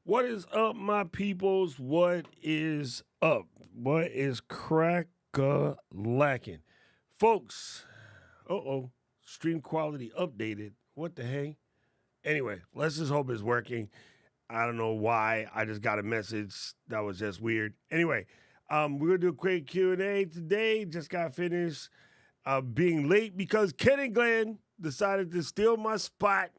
What is up, my peoples? What is up? What is crack-a-lacking? Folks, stream quality updated. What the hey? Anyway, let's just hope it's working. I don't know why. I just got a message that was just weird. Anyway, we're gonna do a quick Q&A today. Just got finished being late because Ken and Glenn decided to steal my spot.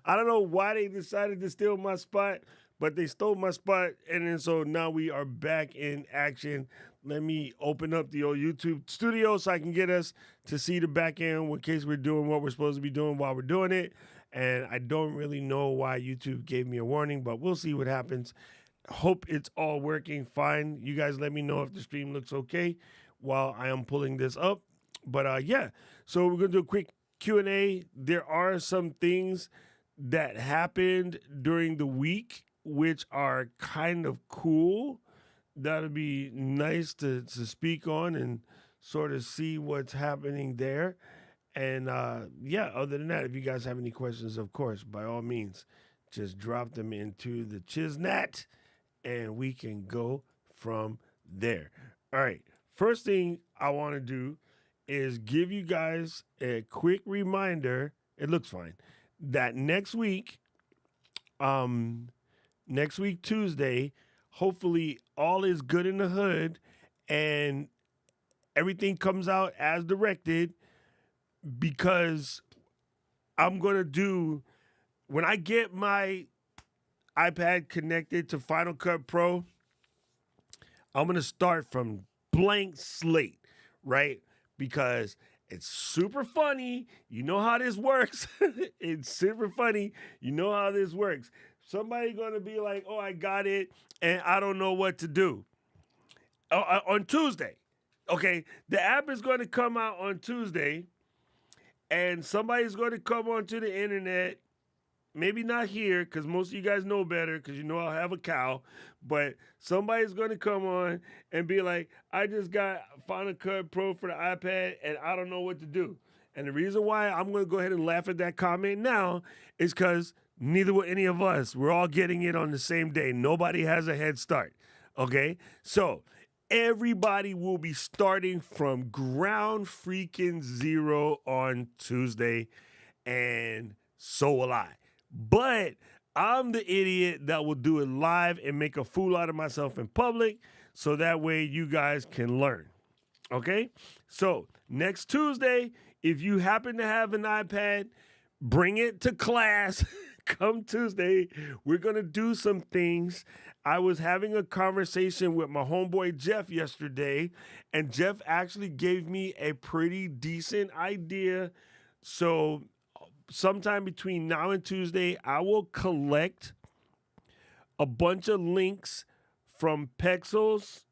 I don't know why they decided to steal my spot, but they stole my spot, and then so now we are back in action. Let me open up the old YouTube studio so I can get us to see the back end in case we're doing what we're supposed to be doing while we're doing it. And I don't really know why YouTube gave me a warning, but we'll see what happens. Hope it's all working fine. You guys let me know if the stream looks okay while I am pulling this up. But yeah, so we're going to do a quick Q&A. There are some things that happened during the week which are kind of cool. That'll be nice to speak on and sort of see what's happening there. And yeah, other than that, if you guys have any questions, of course, by all means, just drop them into the Chiznat and we can go from there. All right. First thing I want to do is give you guys a quick reminder. It looks fine. That next week Tuesday, hopefully all is good in the hood and everything comes out as directed, because I'm going to do, when I get my iPad connected to Final Cut Pro, I'm going to start from blank slate, right? Because it's super funny. You know how this works. It's super funny. You know how this works. Somebody going to be like, oh, I got it, and I don't know what to do. On Tuesday, okay? The app is going to come out on Tuesday, and somebody's going to come onto the internet. Maybe not here, because most of you guys know better, because you know I'll have a cow. But somebody's going to come on and be like, I just got Final Cut Pro for the iPad, and I don't know what to do. And the reason why I'm going to go ahead and laugh at that comment now is because neither will any of us. We're all getting it on the same day. Nobody has a head start, okay? So everybody will be starting from ground freaking zero on Tuesday, and so will I. But I'm the idiot that will do it live and make a fool out of myself in public, so that way you guys can learn. Okay? So next Tuesday, if you happen to have an iPad, bring it to class. Come Tuesday, we're going to do some things. I was having a conversation with my homeboy Jeff yesterday, and Jeff actually gave me a pretty decent idea. So sometime between now and Tuesday, I will collect a bunch of links from Pexels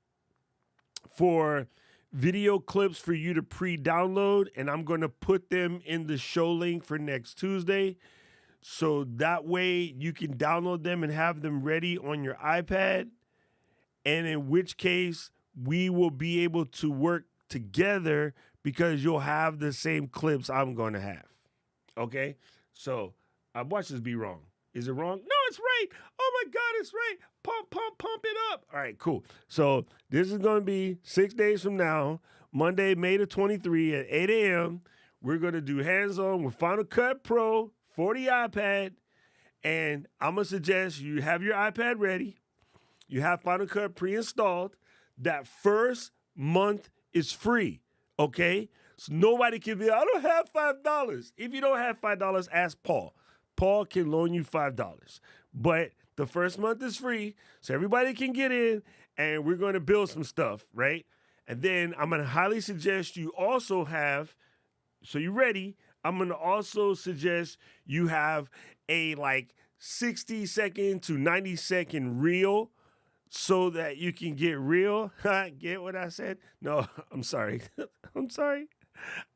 for video clips for you to pre-download, and I'm going to put them in the show link for next Tuesday. So that way you can download them and have them ready on your iPad. And in which case, we will be able to work together because you'll have the same clips I'm going to have. Okay, so I watch this be wrong. Is it wrong? No, it's right. Oh my God, it's right. Pump it up. All right, cool. So this is going to be 6 days from now, Monday, May the 23rd at 8 a.m. We're going to do hands-on with Final Cut Pro for the iPad. And I'm going to suggest you have your iPad ready. You have Final Cut pre-installed. That first month is free, okay? So nobody can be, I don't have $5. If you don't have $5, ask Paul. Paul can loan you $5. But the first month is free, so everybody can get in, and we're going to build some stuff, right? And then I'm going to highly suggest you also have, so you ready, I'm going to also suggest you have a 60-second to 90-second reel so that you can get real. Get what I said? No, I'm sorry. I'm sorry.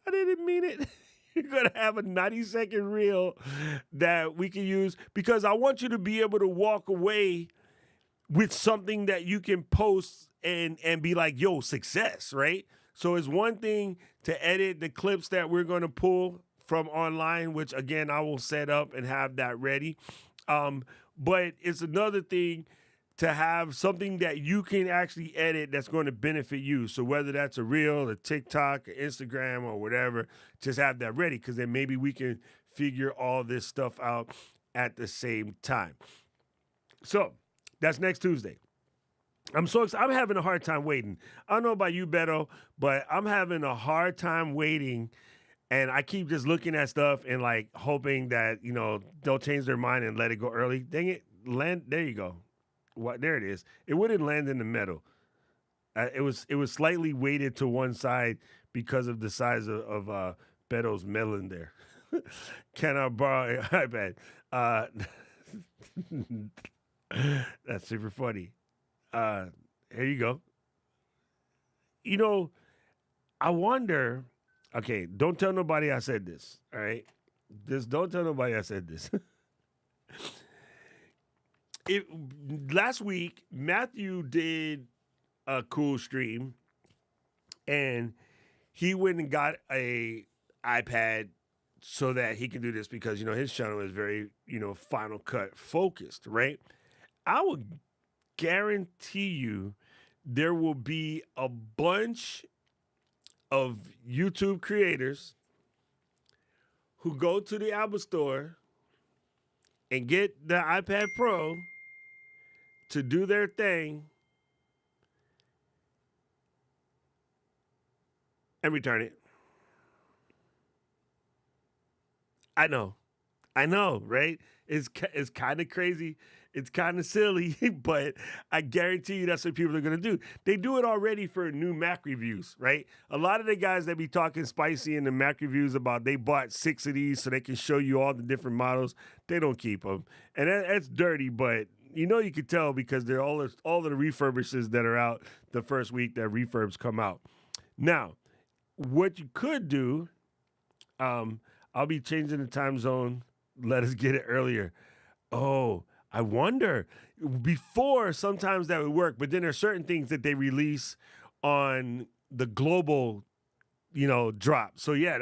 I didn't mean it. You're going to have a 90-second reel that we can use, because I want you to be able to walk away with something that you can post and be like, yo, success, right? So it's one thing to edit the clips that we're going to pull from online, which, again, I will set up and have that ready. But it's another thing to have something that you can actually edit that's going to benefit you. So whether that's a reel, a TikTok, a Instagram, or whatever, just have that ready, because then maybe we can figure all this stuff out at the same time. So that's next Tuesday. I'm so excited. I'm having a hard time waiting. I don't know about you, Beto, but I'm having a hard time waiting. And I keep just looking at stuff and like hoping that, they'll change their mind and let it go early. Dang it. Land. There you go. What? There it is. It wouldn't land in the middle. It was slightly weighted to one side because of the size of Beto's melon there. Can I borrow an iPad? That's super funny. Here you go. I wonder. Okay, don't tell nobody I said this. All right, just don't tell nobody I said this. Last week, Matthew did a cool stream, and he went and got a iPad so that he can do this because his channel is very Final Cut focused, right? I would guarantee you there will be a bunch of YouTube creators who go to the Apple Store and get the iPad Pro to do their thing and return it. I know, right? It's kind of crazy. It's kind of silly, but I guarantee you that's what people are going to do. They do it already for new Mac reviews, right? A lot of the guys that be talking spicy in the Mac reviews about they bought 6 of these so they can show you all the different models, they don't keep them. And that's dirty, but you can tell because they're all the refurbishes that are out the first week that refurbs come out. Now, what you could do, I'll be changing the time zone. Let us get it earlier. Oh, I wonder. Before, sometimes that would work, but then there's certain things that they release on the global, drop. So yeah,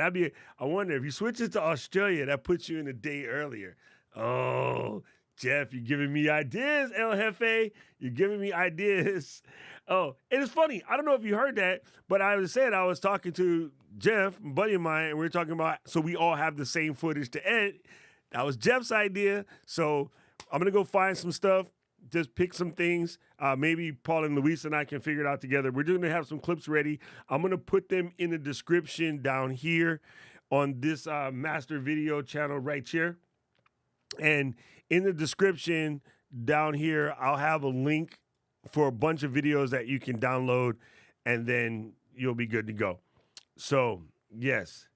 I wonder if you switch it to Australia, that puts you in a day earlier. Oh, Jeff, you're giving me ideas, El Jefe. You're giving me ideas. Oh, and it's funny. I don't know if you heard that, but I was talking to Jeff, a buddy of mine, and we were talking about, so we all have the same footage to edit. That was Jeff's idea. So I'm going to go find some stuff, just pick some things. Maybe Paul and Luis and I can figure it out together. We're going to have some clips ready. I'm going to put them in the description down here on this master video channel right here. And in the description down here, I'll have a link for a bunch of videos that you can download, and then you'll be good to go. So, yes,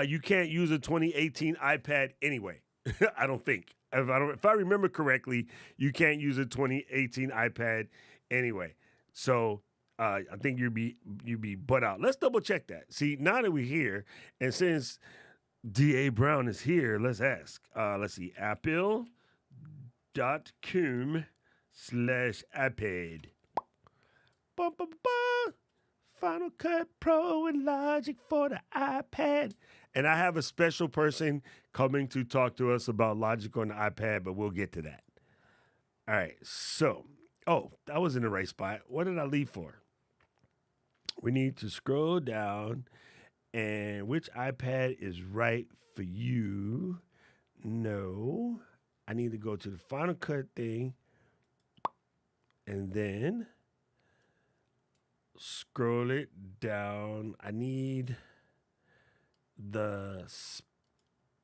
you can't use a 2018 iPad anyway. I don't think. If I remember correctly, you can't use a 2018 iPad anyway. So I think you'd be butt out. Let's double check that. See, now that we're here, and since D.A. Brown is here, let's ask. Let's see, apple.com/iPad. Final Cut Pro and Logic for the iPad. And I have a special person coming to talk to us about Logic on the iPad, but we'll get to that. All right, so, that was in the right spot. What did I leave for? We need to scroll down, and which iPad is right for you? No, I need to go to the Final Cut thing, and then scroll it down. I need the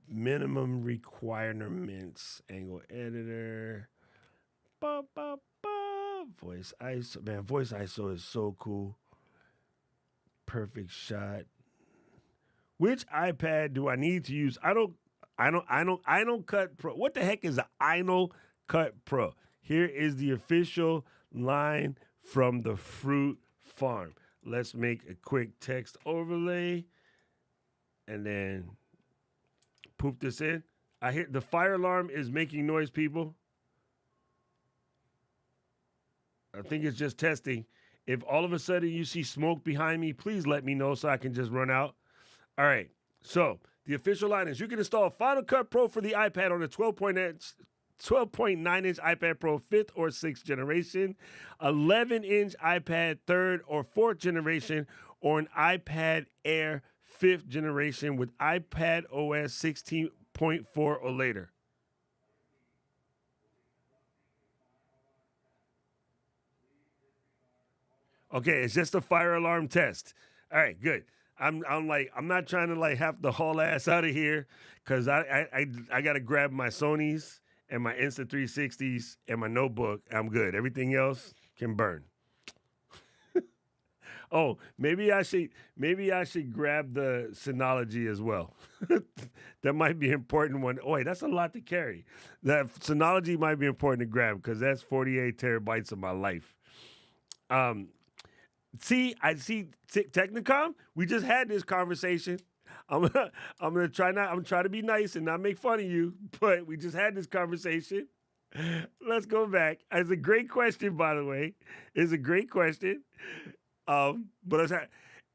minimum requirements, angle editor, voice ISO. Man, voice ISO is so cool. Perfect shot. Which iPad do I need to use? I don't Cut Pro. What the heck is an Final Cut Pro? Here is the official line from the Fruit Farm. Let's make a quick text overlay and then poop this in. I hear the fire alarm is making noise, people. I think it's just testing. If all of a sudden you see smoke behind me, please let me know so I can just run out. All right. So the official line is you can install Final Cut Pro for the iPad on a 12.8 12.9-inch iPad Pro 5th or 6th generation, 11-inch iPad 3rd or 4th generation, or an iPad Air 5th generation with iPad OS 16.4 or later. Okay, it's just a fire alarm test. All right, good. I'm not trying to like have to haul ass out of here because I gotta grab my Sonys and my Insta 360s and my notebook. I'm good. Everything else can burn. Oh, maybe I should grab the Synology as well. That might be an important one. Oh, wait, that's a lot to carry. That Synology might be important to grab because that's 48 terabytes of my life. Um, I see Technicom. We just had this conversation. I'm gonna, I'm gonna try not. I'm trying to be nice and not make fun of you, but we just had this conversation. Let's go back. It's a great question, by the way. It's a great question. But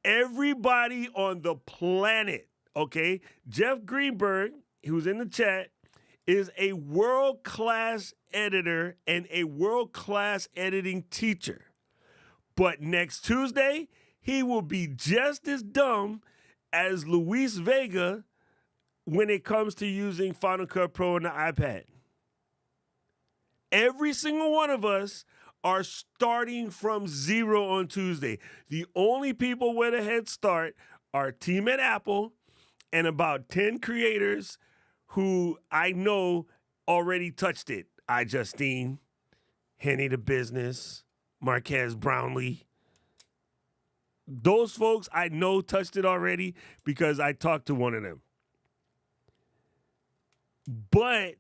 everybody on the planet, okay? Jeff Greenberg, who's in the chat, is a world class editor and a world class editing teacher. But next Tuesday, he will be just as dumb as Luis Vega when it comes to using Final Cut Pro on the iPad. Every single one of us are starting from zero on Tuesday. The only people with a head start are team at Apple and about 10 creators who I know already touched it. iJustine, Henny the Business, Marquez Brownlee. Those folks I know touched it already because I talked to one of them. But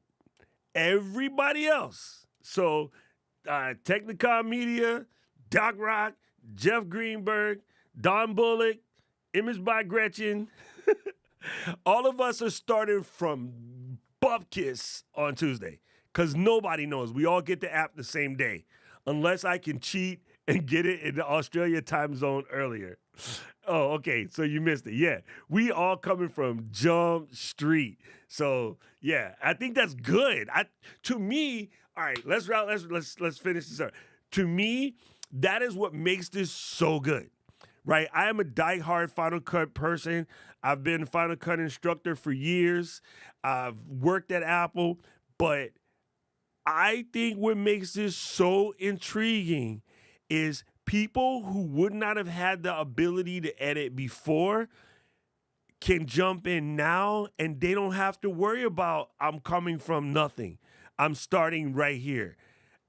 everybody else, so Technicom Media, Doc Rock, Jeff Greenberg, Don Bullock, Image by Gretchen, all of us are starting from Bupkis on Tuesday because nobody knows. We all get the app the same day unless I can cheat and get it in the Australia time zone earlier. Oh, okay. So you missed it. Yeah. We all coming from Jump Street. So yeah, I think that's good. To me, all right, let's finish this up. To me, that is what makes this so good. Right? I am a diehard Final Cut person. I've been a Final Cut instructor for years. I've worked at Apple, but I think what makes this so intriguing is people who would not have had the ability to edit before can jump in now and they don't have to worry about I'm coming from nothing. I'm starting right here.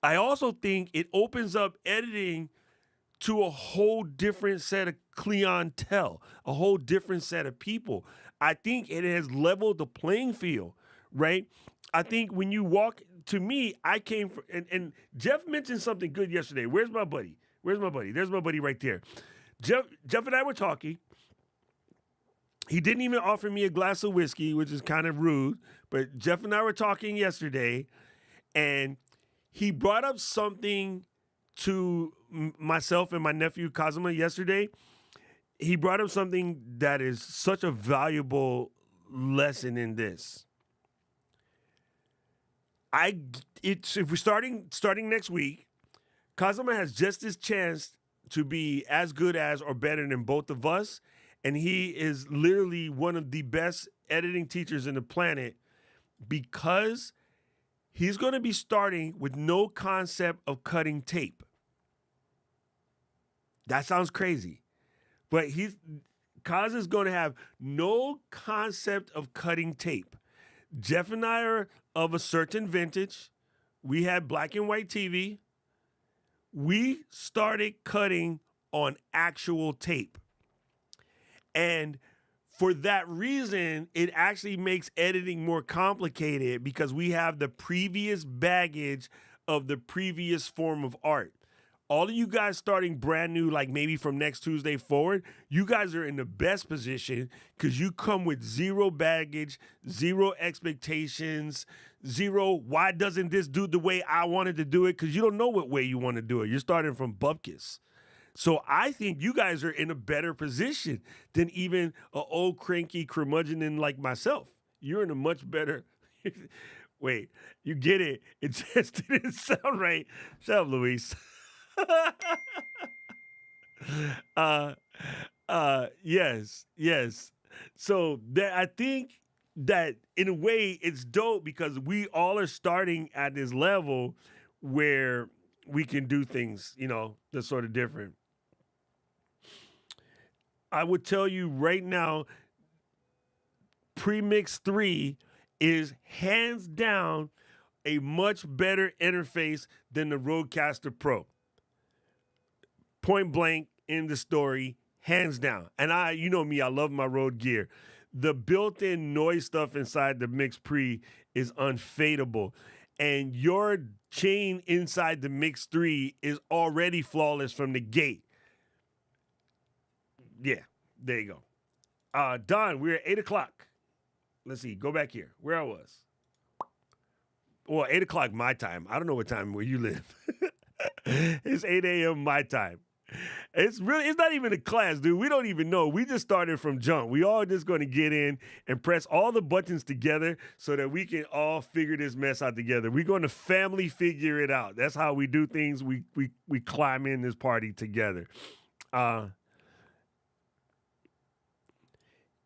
I also think it opens up editing to a whole different set of clientele, a whole different set of people. I think it has leveled the playing field, right? I think when you walk, to me, I came from, and Jeff mentioned something good yesterday. Where's my buddy? Where's my buddy? There's my buddy right there. Jeff and I were talking. He didn't even offer me a glass of whiskey, which is kind of rude. But Jeff and I were talking yesterday, and he brought up something to myself and my nephew Kazuma yesterday. He brought up something that is such a valuable lesson in this. If we're starting next week, Kazuma has just his chance to be as good as or better than both of us. And he is literally one of the best editing teachers in the planet because he's going to be starting with no concept of cutting tape. That sounds crazy. But Kaz is going to have no concept of cutting tape. Jeff and I are of a certain vintage. We had black and white TV. We started cutting on actual tape. And for that reason, it actually makes editing more complicated because we have the previous baggage of the previous form of art. All of you guys starting brand new, like maybe from next Tuesday forward, you guys are in the best position because you come with zero baggage, zero expectations, zero, why doesn't this do the way I wanted to do it? Because you don't know what way you want to do it. You're starting from bupkis. So I think you guys are in a better position than even an old cranky curmudgeon like myself. You're in a much better Wait, you get it. It just didn't sound right. Shut up, Luis. uh, yes, yes. So that I think that in a way it's dope because we all are starting at this level where we can do things, that's sort of different. I would tell you right now, Premix 3 is hands down a much better interface than the Rodecaster Pro. Point blank in the story, hands down. And you know me, I love my Rode gear. The built-in noise stuff inside the Mix Pre is unfadable. And your chain inside the Mix 3 is already flawless from the gate. Yeah, there you go. Don, we're at 8 o'clock. Let's see, go back here. Where I was. Well, 8 o'clock my time. I don't know what time where you live. It's 8 a.m. my time. It's not even a class, dude. We don't even know. We just started from jump. We all just going to get in and press all the buttons together so that we can all figure this mess out together. We're going to family figure it out. That's how we do things. We climb in this party together.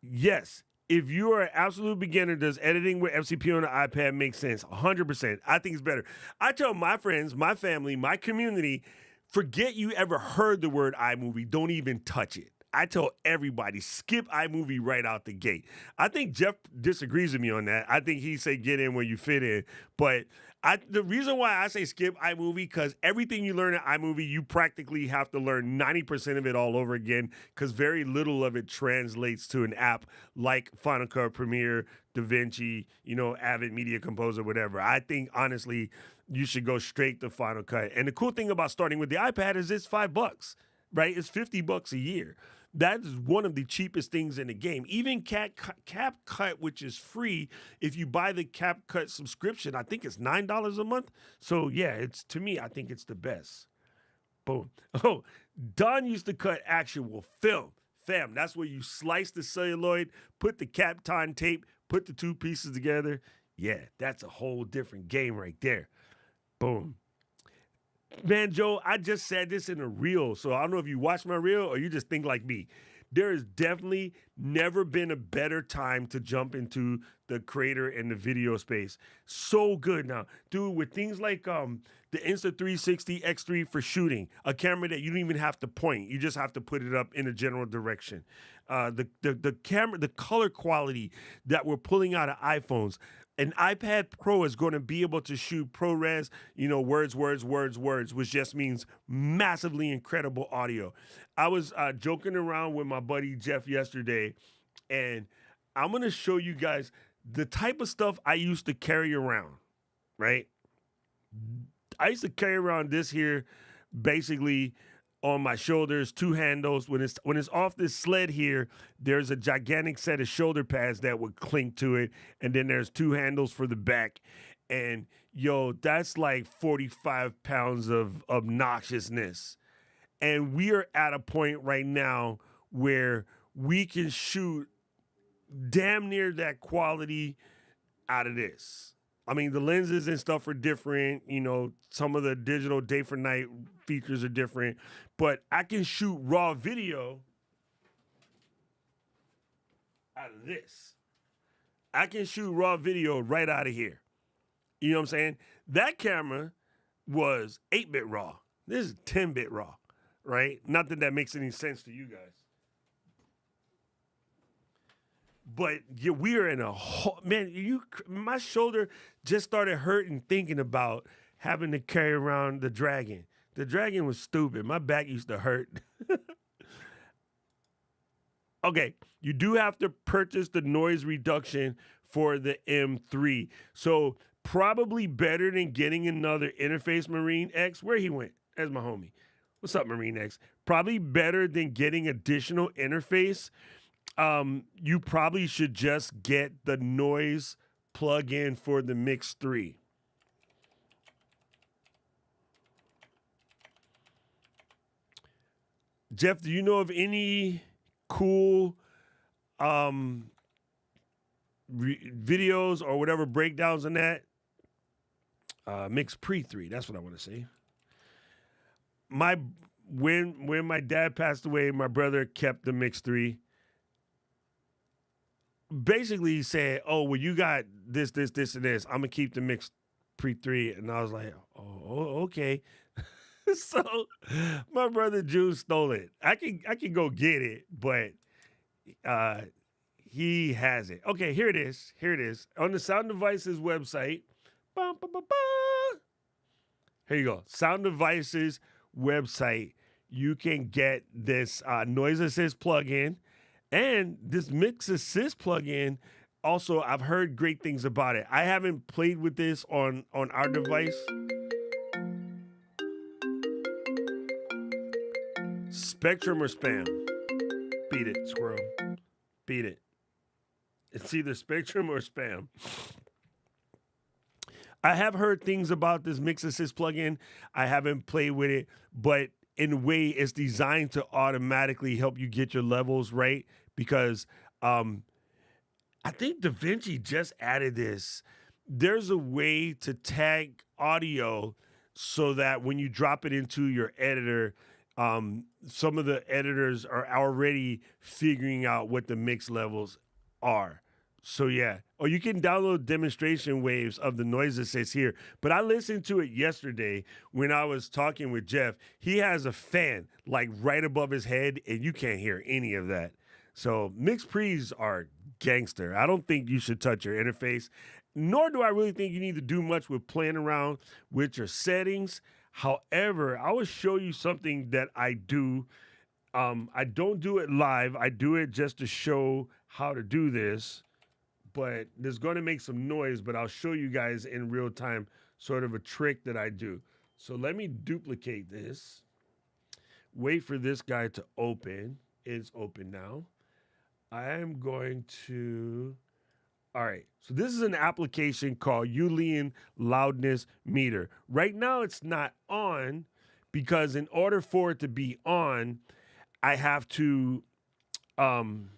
Yes. If you are an absolute beginner, does editing with FCP on the iPad make sense? 100%. I think it's better. I tell my friends, my family, my community, forget you ever heard the word iMovie. Don't even touch it. I tell everybody, skip iMovie right out the gate. I think Jeff disagrees with me on that. I think he say get in where you fit in. But the reason why I say skip iMovie, because everything you learn in iMovie, you practically have to learn 90% of it all over again, because very little of it translates to an app like Final Cut, Premiere, DaVinci, Avid Media Composer, whatever. I think, honestly, you should go straight to Final Cut. And the cool thing about starting with the iPad is it's $5, right? It's $50 a year. That is one of the cheapest things in the game. Even CapCut, which is free, if you buy the CapCut subscription, I think it's $9 a month. So yeah, to me, I think it's the best. Boom. Oh, Don used to cut actual film. Fam, that's where you slice the celluloid, put the Kapton tape, put the two pieces together. Yeah, that's a whole different game right there. Boom. Man, Joe, I just said this in a reel, so I don't know if you watched my reel or you just think like me. There has definitely never been a better time to jump into the creator and the video space. So good now. Dude, with things like the Insta360 X3 for shooting, a camera that you don't even have to point. You just have to put it up in a general direction. The camera, the color quality that we're pulling out of iPhones. An iPad Pro is going to be able to shoot ProRes, words, which just means massively incredible audio. I was joking around with my buddy Jeff yesterday, and I'm going to show you guys the type of stuff I used to carry around, right? I used to carry around this here, basically on my shoulders, two handles. When it's off this sled here, there's a gigantic set of shoulder pads that would clink to it, and then there's two handles for the back. And that's like 45 pounds of obnoxiousness. And we are at a point right now where we can shoot damn near that quality out of this. I mean, the lenses and stuff are different. Some of the digital day for night features are different. But I can shoot raw video out of this. I can shoot raw video right out of here. You know what I'm saying? That camera was 8-bit raw. This is 10-bit raw, right? Not that makes any sense to you guys. But yeah, we are in a whole, man, my shoulder just started hurting thinking about having to carry around the Dragon. The Dragon was stupid. My back used to hurt. Okay, you do have to purchase the noise reduction for the M3. So probably better than getting another interface Marine X. Where he went? That's my homie. What's up, Marine X? Probably better than getting additional interface. You probably should just get the noise plug-in for the Mix 3. Jeff, do you know of any cool videos or whatever breakdowns on that? Mix Pre 3. That's what I want to say. My when my dad passed away, my brother kept the Mix 3. Basically, he said, "Oh, well, you got this, and this. I'm gonna keep the Mix Pre 3." And I was like, "Oh, okay." So my brother June stole it. I can go get it, but uh, he has it. Okay, here it is. Here it is on the Sound Devices website. Bum, bum, bum, bum. Here you go. Sound Devices website. You can get this noise assist plugin and this mix assist plugin. Also, I've heard great things about it. I haven't played with this on our device. Spectrum or spam? Beat it, squirrel. Beat it. It's either Spectrum or spam. I have heard things about this Mix Assist plugin. I haven't played with it, but in a way, it's designed to automatically help you get your levels right because I think DaVinci just added this. There's a way to tag audio so that when you drop it into your editor, some of the editors are already figuring out what the mix levels are. So yeah, or you can download demonstration waves of the noise assist here. But I listened to it yesterday when I was talking with Jeff. He has a fan like right above his head, and you can't hear any of that. So mix pre's are gangster. I don't think you should touch your interface, nor do I really think you need to do much with playing around with your settings. However, I will show you something that I do. I don't do it live. I do it just to show how to do this. But there's going to make some noise, but I'll show you guys in real time sort of a trick that I do. So let me duplicate this. Wait for this guy to open. It's open now. I am going to... All right, so this is an application called Ulian Loudness Meter. Right now it's not on because in order for it to be on, I have to... in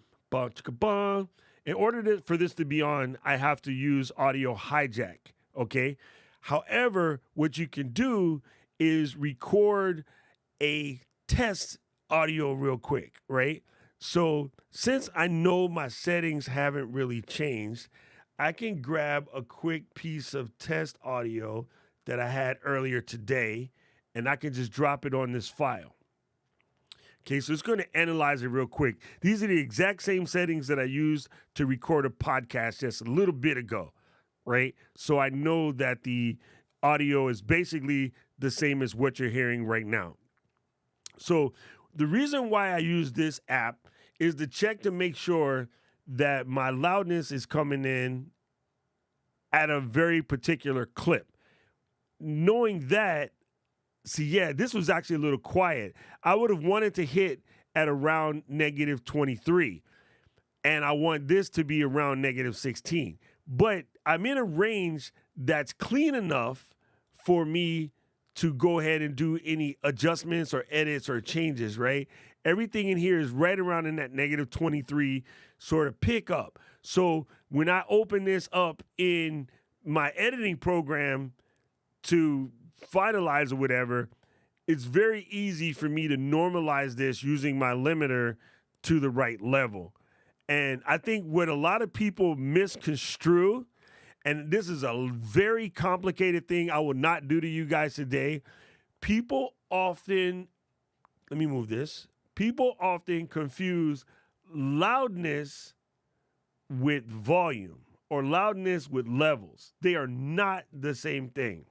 order for this to be on, I have to use audio hijack, okay? However, what you can do is record a test audio real quick, right? So since I know my settings haven't really changed, I can grab a quick piece of test audio that I had earlier today, and I can just drop it on this file. Okay, so it's going to analyze it real quick. These are the exact same settings that I used to record a podcast just a little bit ago, right? So I know that the audio is basically the same as what you're hearing right now. So the reason why I use this app is to check to make sure that my loudness is coming in at a very particular clip. Knowing that, see, yeah, this was actually a little quiet. I would have wanted to hit at around negative 23, and I want this to be around negative 16. But I'm in a range that's clean enough for me to go ahead and do any adjustments or edits or changes, right? Everything in here is right around in that negative 23 sort of pickup. So when I open this up in my editing program to finalize or whatever, it's very easy for me to normalize this using my limiter to the right level. And I think what a lot of people misconstrue, and this is a very complicated thing I will not do to you guys today, people often, let me move this. People often confuse loudness with volume or loudness with levels. They are not the same thing.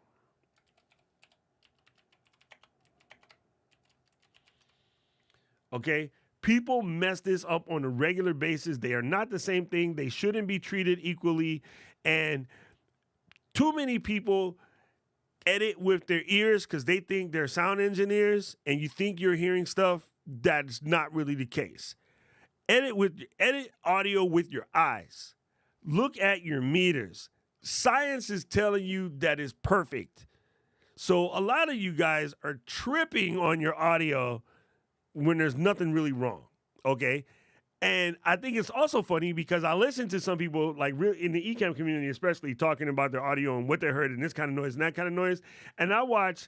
Okay? People mess this up on a regular basis. They are not the same thing. They shouldn't be treated equally. And too many people edit with their ears because they think they're sound engineers, and you think you're hearing stuff that's not really the case. Edit audio with your eyes. Look at your meters. Science is telling you that is perfect. So a lot of you guys are tripping on your audio when there's nothing really wrong, okay? And I think it's also funny because I listen to some people like real in the Ecamm community, especially talking about their audio and what they heard and this kind of noise and that kind of noise. And I watch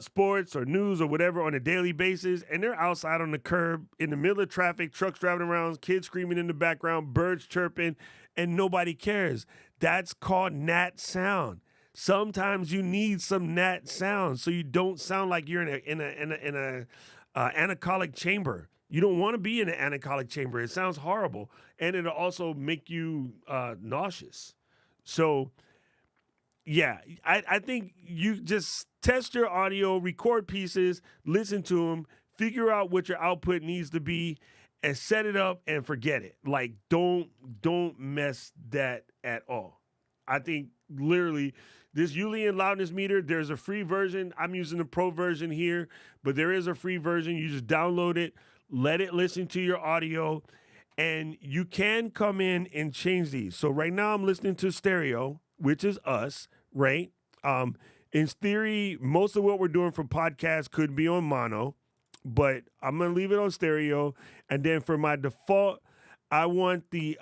sports or news or whatever on a daily basis, and they're outside on the curb in the middle of traffic, trucks driving around, kids screaming in the background, birds chirping, and nobody cares. That's called nat sound. Sometimes you need some nat sound so you don't sound like you're in a anechoic chamber. You don't want to be in an anechoic chamber. It sounds horrible, and it'll also make you nauseous. So yeah, I think you just test your audio, record pieces, listen to them, figure out what your output needs to be, and set it up and forget it. Like don't mess that at all. I think literally this Julian loudness meter, there's a free version. I'm using the pro version here, but there is a free version. You just download it, let it listen to your audio, and you can come in and change these. So right now I'm listening to stereo, which is us, right? In theory, most of what we're doing for podcasts could be on mono, but I'm gonna leave it on stereo. And then for my default, I want the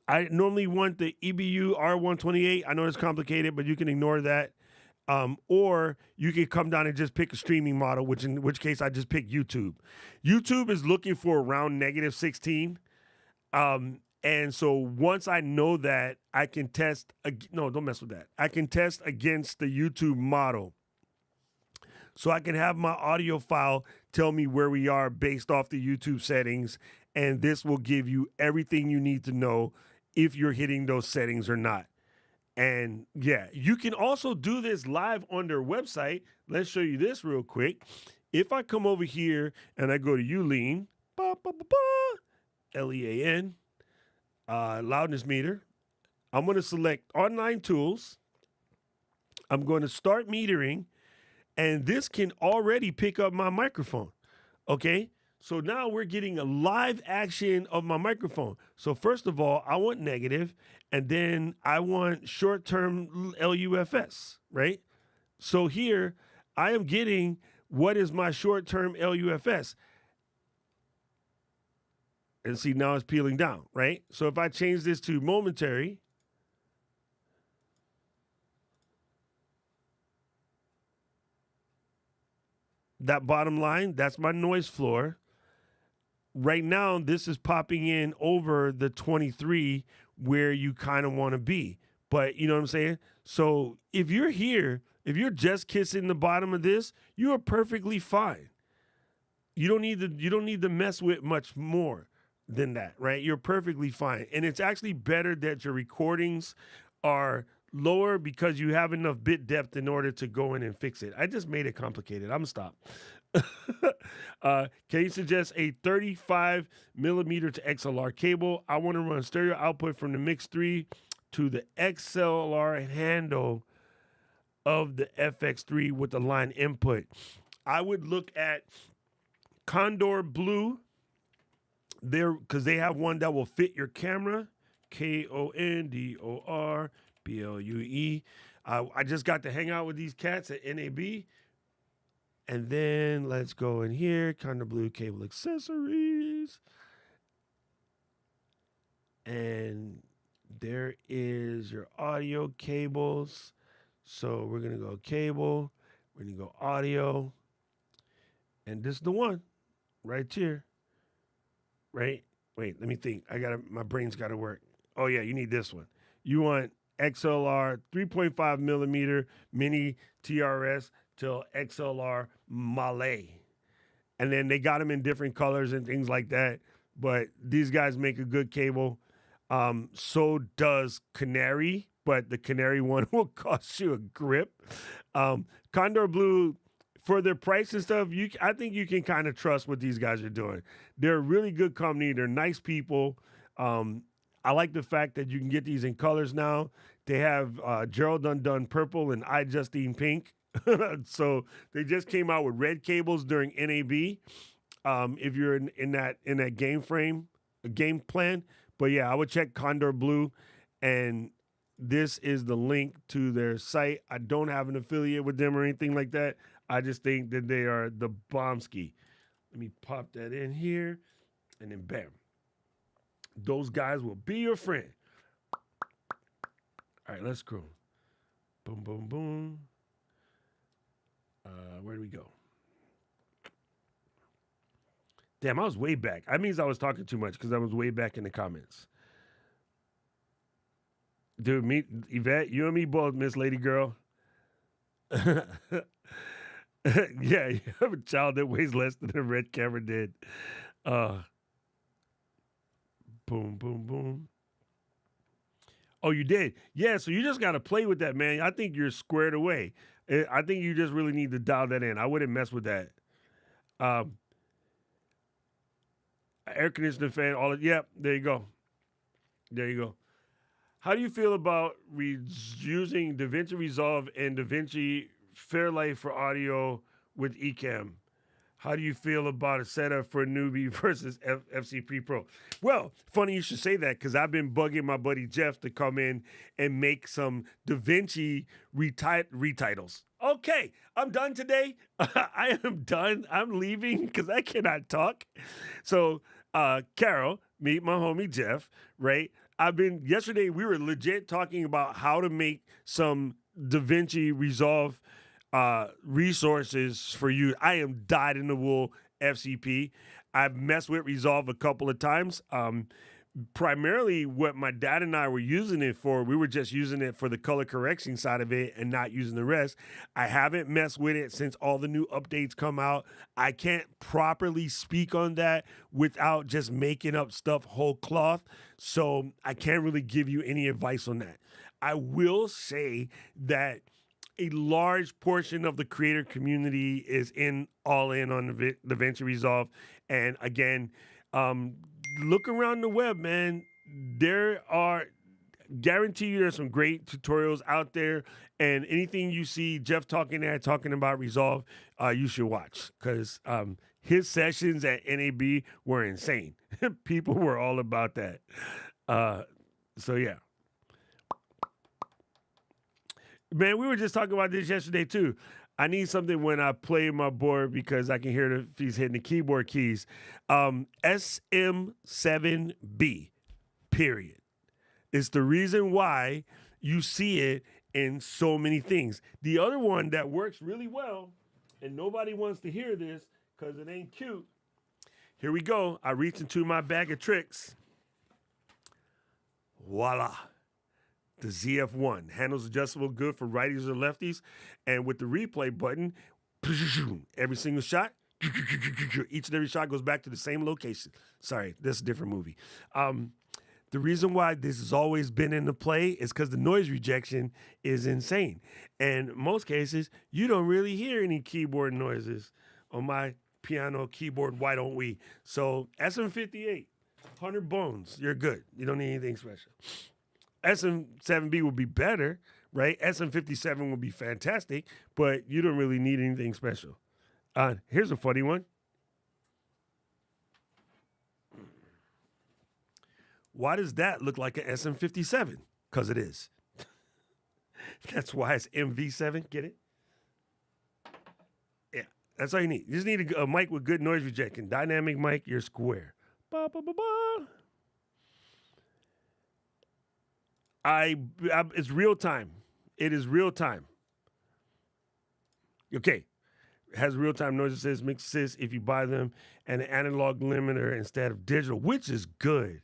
I normally want the EBU R128. I know it's complicated, but you can ignore that. Or you can come down and just pick a streaming model, which in which case I just pick YouTube. YouTube is looking for around -16. And so once I know that, I can test. No, don't mess with that. I can test against the YouTube model. So I can have my audio file tell me where we are based off the YouTube settings. And this will give you everything you need to know if you're hitting those settings or not. And yeah, you can also do this live on their website. Let's show you this real quick. If I come over here and I go to Ulean, Lean, loudness meter, I'm going to select online tools. I'm going to start metering, and this can already pick up my microphone. Okay. So now we're getting a live action of my microphone. So first of all, I want negative, and then I want short-term LUFS, right? So here I am getting what is my short-term LUFS. And see, now it's peeling down, right? So if I change this to momentary, that bottom line, that's my noise floor. Right now, this is popping in over the 23 where you kind of want to be. But you know what I'm saying? So if you're here, if you're just kissing the bottom of this, you are perfectly fine. You don't need to mess with much more than that, right? You're perfectly fine. And it's actually better that your recordings are lower because you have enough bit depth in order to go in and fix it. I just made it complicated. I'm gonna stop. Can you suggest a 35 millimeter to XLR cable? I want to run stereo output from the Mix 3 to the XLR handle of the FX3 with the line input. I would look at Condor Blue there because they have one that will fit your camera. KONDOR BLUE. I just got to hang out with these cats at NAB. And then let's go in here, Condor Blue cable accessories. And there is your audio cables. So we're going to go cable. We're going to go audio. And this is the one right here. Right? Wait, let me think. My brain's got to work. Oh, yeah, you need this one. You want XLR 3.5 millimeter mini TRS till XLR Malay. And then they got them in different colors and things like that. But these guys make a good cable. So does Canary, but the Canary one will cost you a grip. Condor Blue, for their price and stuff, I think you can kind of trust what these guys are doing. They're a really good company. They're nice people. I like the fact that you can get these in colors now. They have Gerald Undone purple and I Justine pink. So they just came out with red cables during NAB. If you're in that game plan. But yeah, I would check Condor Blue, and this is the link to their site. I don't have an affiliate with them or anything like that. I just think that they are the bomb ski. Let me pop that in here. and then bam, those guys will be your friend. All right, let's scroll. Boom, boom, boom. Where do we go? Damn, I was way back. That means I was talking too much because I was way back in the comments. Dude, me, Yvette, you and me both, Miss Lady Girl. Yeah, you have a child that weighs less than a red camera did. Uh, boom, boom, boom. Oh, you did? Yeah, so you just got to play with that, man. I think you're squared away. I think you just really need to dial that in. I wouldn't mess with that. Um, Air conditioner fan, all of, yeah, there you go. There you go. How do you feel about using DaVinci Resolve and DaVinci Fairlight for audio with Ecamm? How do you feel about a setup for a newbie versus FCP Pro? Well, funny you should say that because I've been bugging my buddy Jeff to come in and make some DaVinci retitles. Okay, I'm done today. I am done. I'm leaving because I cannot talk. So, Carol, meet my homie Jeff, right? Yesterday, we were legit talking about how to make some DaVinci Resolve resources for you. I am dyed in the wool FCP. I've messed with Resolve a couple of times. Primarily, what my dad and I were using it for, we were just using it for the color correction side of it and not using the rest. I haven't messed with it since all the new updates come out. I can't properly speak on that without just making up stuff whole cloth. So I can't really give you any advice on that. I will say that a large portion of the creator community is all in on the Venture Resolve. And again, look around the web, man. There are guarantee you there's some great tutorials out there. And anything you see Jeff talking about Resolve, you should watch because his sessions at NAB were insane. People were all about that. So yeah. Man, we were just talking about this yesterday too. I need something when I play my board because I can hear if he's hitting the keyboard keys. SM7B, period. It's the reason why you see it in so many things. The other one that works really well, and nobody wants to hear this because it ain't cute. Here we go. I reach into my bag of tricks. Voila. The ZF1 handles adjustable good for righties or lefties. And with the replay button, every single shot, each and every shot goes back to the same location. Sorry, this is a different movie. The reason why this has always been in the play is because the noise rejection is insane. And in most cases, you don't really hear any keyboard noises on my piano keyboard. Why don't we? So SM58, 100 bones, you're good. You don't need anything special. SM7B will be better, right? SM57 will be fantastic, but you don't really need anything special. Here's a funny one. Why does that look like an SM57? Because it is. That's why it's MV7. Get it? Yeah, that's all you need. You just need a mic with good noise rejection. Dynamic mic, you're square. Ba, ba, ba, ba. It's real time. It is real time. Okay. It has real time noise assist, mix assist if you buy them, and an analog limiter instead of digital, which is good.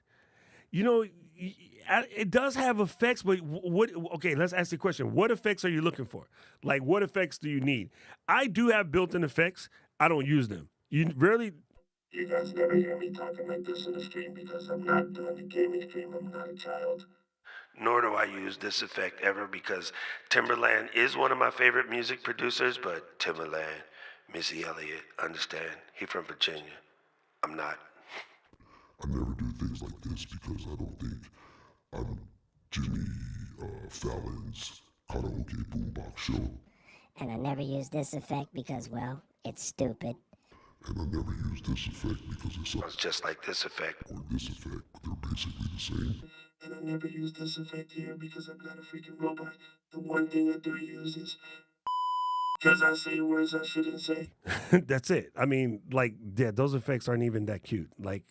You know, it does have effects, but what? Okay, let's ask the question: what effects are you looking for? Like, what effects do you need? I do have built-in effects. I don't use them. You rarely. You guys never hear me talking like this in the stream because I'm not doing a gaming stream. I'm not a child. Nor do I use this effect ever because Timberland is one of my favorite music producers, but Timberland, Missy Elliott, understand, he from Virginia. I'm not. I never do things like this because I don't think I'm Jimmy Fallon's karaoke boombox show. And I never use this effect because, well, it's stupid. And I never use this effect because it sounds just like this effect. Or this effect, they're basically the same. And I never use this effect here because I'm not a freaking robot. The one thing I do use is because I say words I shouldn't say. That's it. I mean, like, yeah, those effects aren't even that cute. Like,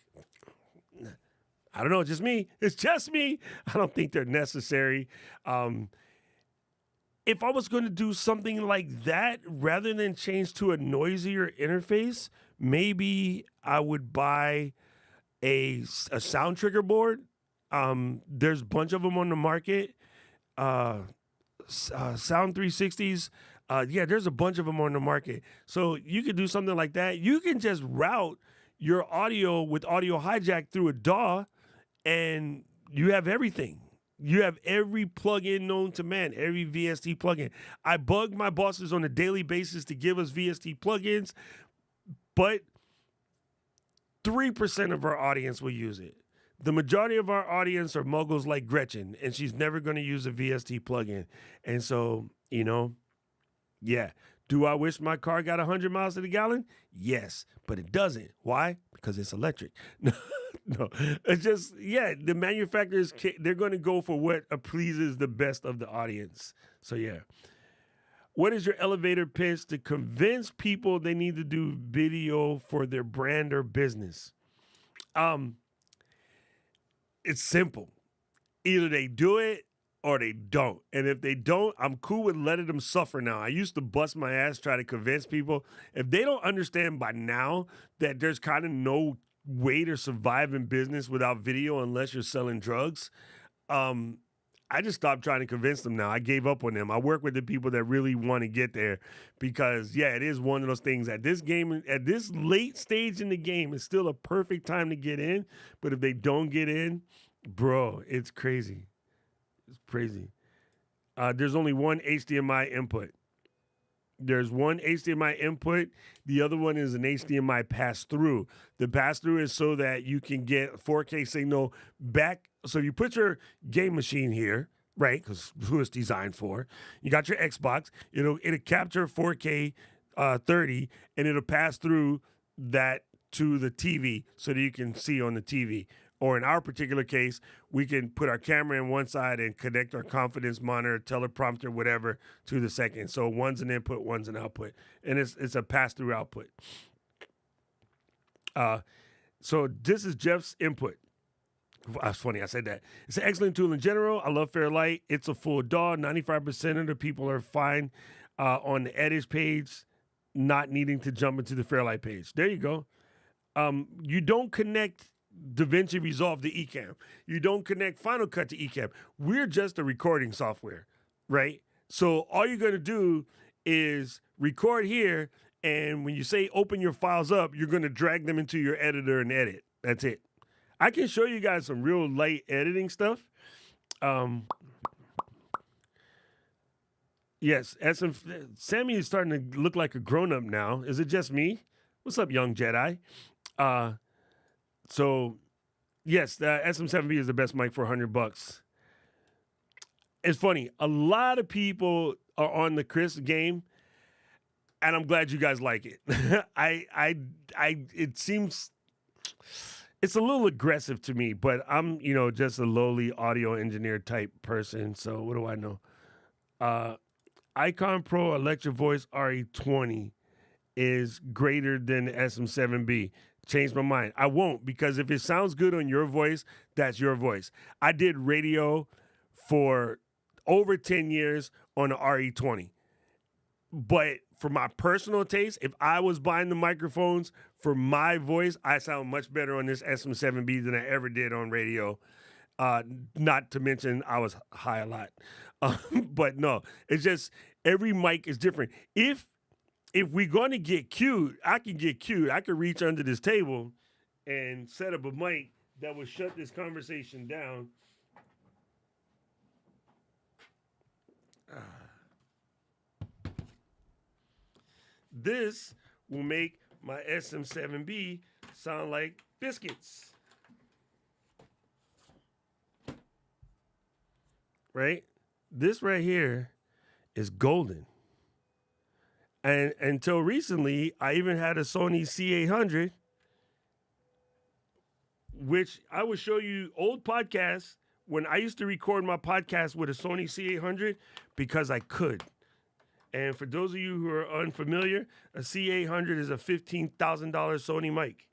I don't know, just me. It's just me. I don't think they're necessary. If I was going to do something like that, rather than change to a noisier interface, maybe I would buy a sound trigger board. There's a bunch of them on the market. Sound 360s. Yeah, there's a bunch of them on the market. So you could do something like that. You can just route your audio with audio hijack through a DAW, and you have everything. You have every plugin known to man, every VST plugin. I bug my bosses on a daily basis to give us VST plugins, but 3% of our audience will use it. The majority of our audience are muggles like Gretchen, and she's never going to use a VST plugin. And so, yeah. Do I wish my car got 100 miles to the gallon? Yes, but it doesn't. Why? Because it's electric. No, it's just, yeah, the manufacturers, they're going to go for what pleases the best of the audience. So, yeah. What is your elevator pitch to convince people they need to do video for their brand or business? It's simple. Either they do it or they don't. And if they don't, I'm cool with letting them suffer now. I used to bust my ass trying to convince people. If they don't understand by now that there's kind of no way to survive in business without video unless you're selling drugs, I just stopped trying to convince them now. I gave up on them. I work with the people that really want to get there because, yeah, it is one of those things. At this game, at this late stage in the game, it's still a perfect time to get in. But if they don't get in, bro, it's crazy. It's crazy. There's only one HDMI input. There's one HDMI input. The other one is an HDMI pass-through. The pass-through is so that you can get 4K signal back. So you put your game machine here, right? Because who it's designed for. You got your Xbox. It'll capture 4K 30, and it'll pass through that to the TV so that you can see on the TV. Or in our particular case, we can put our camera in one side and connect our confidence monitor, teleprompter, whatever, to the second. So one's an input, one's an output. And it's a pass-through output. So this is Jeff's input. That's funny, I said that. It's an excellent tool in general. I love Fairlight. It's a full DAW. 95% of the people are fine on the edit page, not needing to jump into the Fairlight page. There you go. You don't connect DaVinci Resolve to Ecamm. You don't connect Final Cut to Ecamm. We're just a recording software, right? So all you're going to do is record here, and when you say open your files up, you're going to drag them into your editor and edit. That's it. I can show you guys some real light editing stuff. Yes, Sammy is starting to look like a grown-up now. Is it just me? What's up, young Jedi? So, yes, the SM7B is the best mic for $100. It's funny. A lot of people are on the Chris game, and I'm glad you guys like it. It seems it's a little aggressive to me, but I'm, just a lowly audio engineer type person. So what do I know? Ecamm Pro Electro Voice RE20 is greater than the SM7B. Changed my mind. I won't, because if it sounds good on your voice, that's your voice. I did radio for over 10 years on the RE20. But for my personal taste, if I was buying the microphones for my voice, I sound much better on this SM7B than I ever did on radio. Not to mention I was high a lot. But no, it's just every mic is different. If we're going to get cute, I can get cute. I can reach under this table and set up a mic that will shut this conversation down. This will make my SM7B sound like biscuits. Right? This right here is golden. And until recently, I even had a Sony C800, which I would show you old podcasts when I used to record my podcast with a Sony C800 because I could. And for those of you who are unfamiliar, a C800 is a $15,000 Sony mic.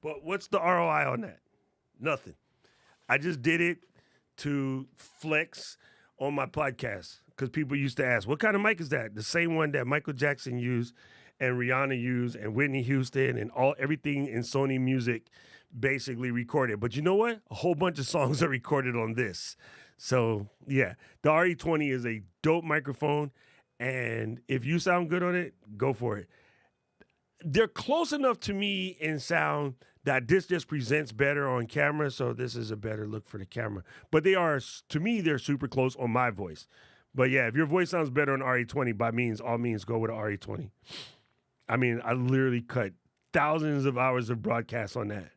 But what's the ROI on that? Nothing. I just did it to flex on my podcast because people used to ask, what kind of mic is that? The same one that Michael Jackson used and Rihanna used and Whitney Houston and everything in Sony Music basically recorded. But you know what? A whole bunch of songs are recorded on this. So yeah, the RE20 is a dope microphone. And if you sound good on it, go for it. They're close enough to me in sound that this just presents better on camera, so this is a better look for the camera. But they are, to me, they're super close on my voice. But yeah, if your voice sounds better on RE20, by all means, go with an RE20. I mean, I literally cut thousands of hours of broadcasts on that.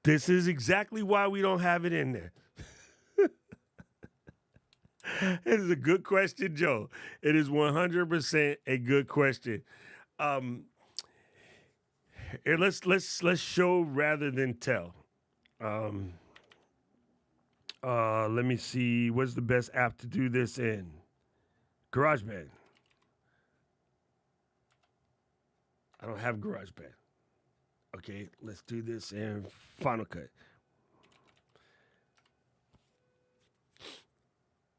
This is exactly why we don't have it in there. It is a good question, Joe. It is 100% a good question. Here, let's show rather than tell. Let me see. What's the best app to do this in? GarageBand. I don't have GarageBand. Okay, let's do this in Final Cut.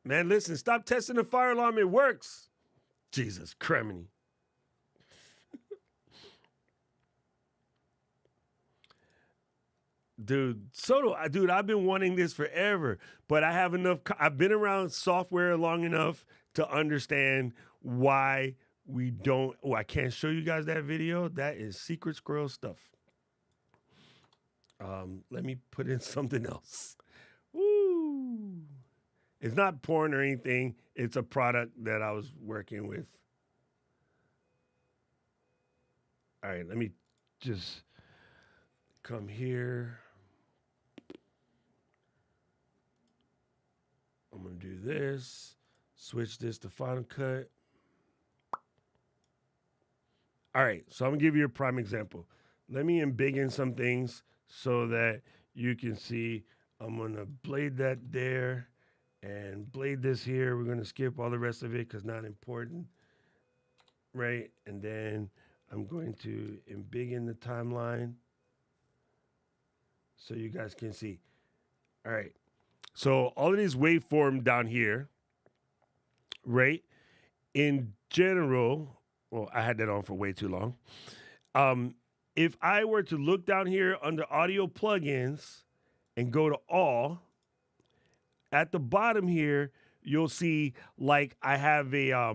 Man, listen, stop testing the fire alarm. It works. Jesus, criminy. Dude, I've been wanting this forever, but I have enough. I've been around software long enough to understand why we don't. Oh, I can't show you guys that video. That is secret squirrel stuff. Let me put in something else. Woo. It's not porn or anything. It's a product that I was working with. All right, let me just come here. I'm going to do this. Switch this to Final Cut. All right, so I'm going to give you a prime example. Let me embiggen some things so that you can see. I'm going to blade that there. And blade this here. We're going to skip all the rest of it because not important. Right? And then I'm going to embiggen the timeline so you guys can see. All right. So all of these waveform down here, right? In general, well, I had that on for way too long. If I were to look down here under audio plugins and go to all, at the bottom here, you'll see like I have a,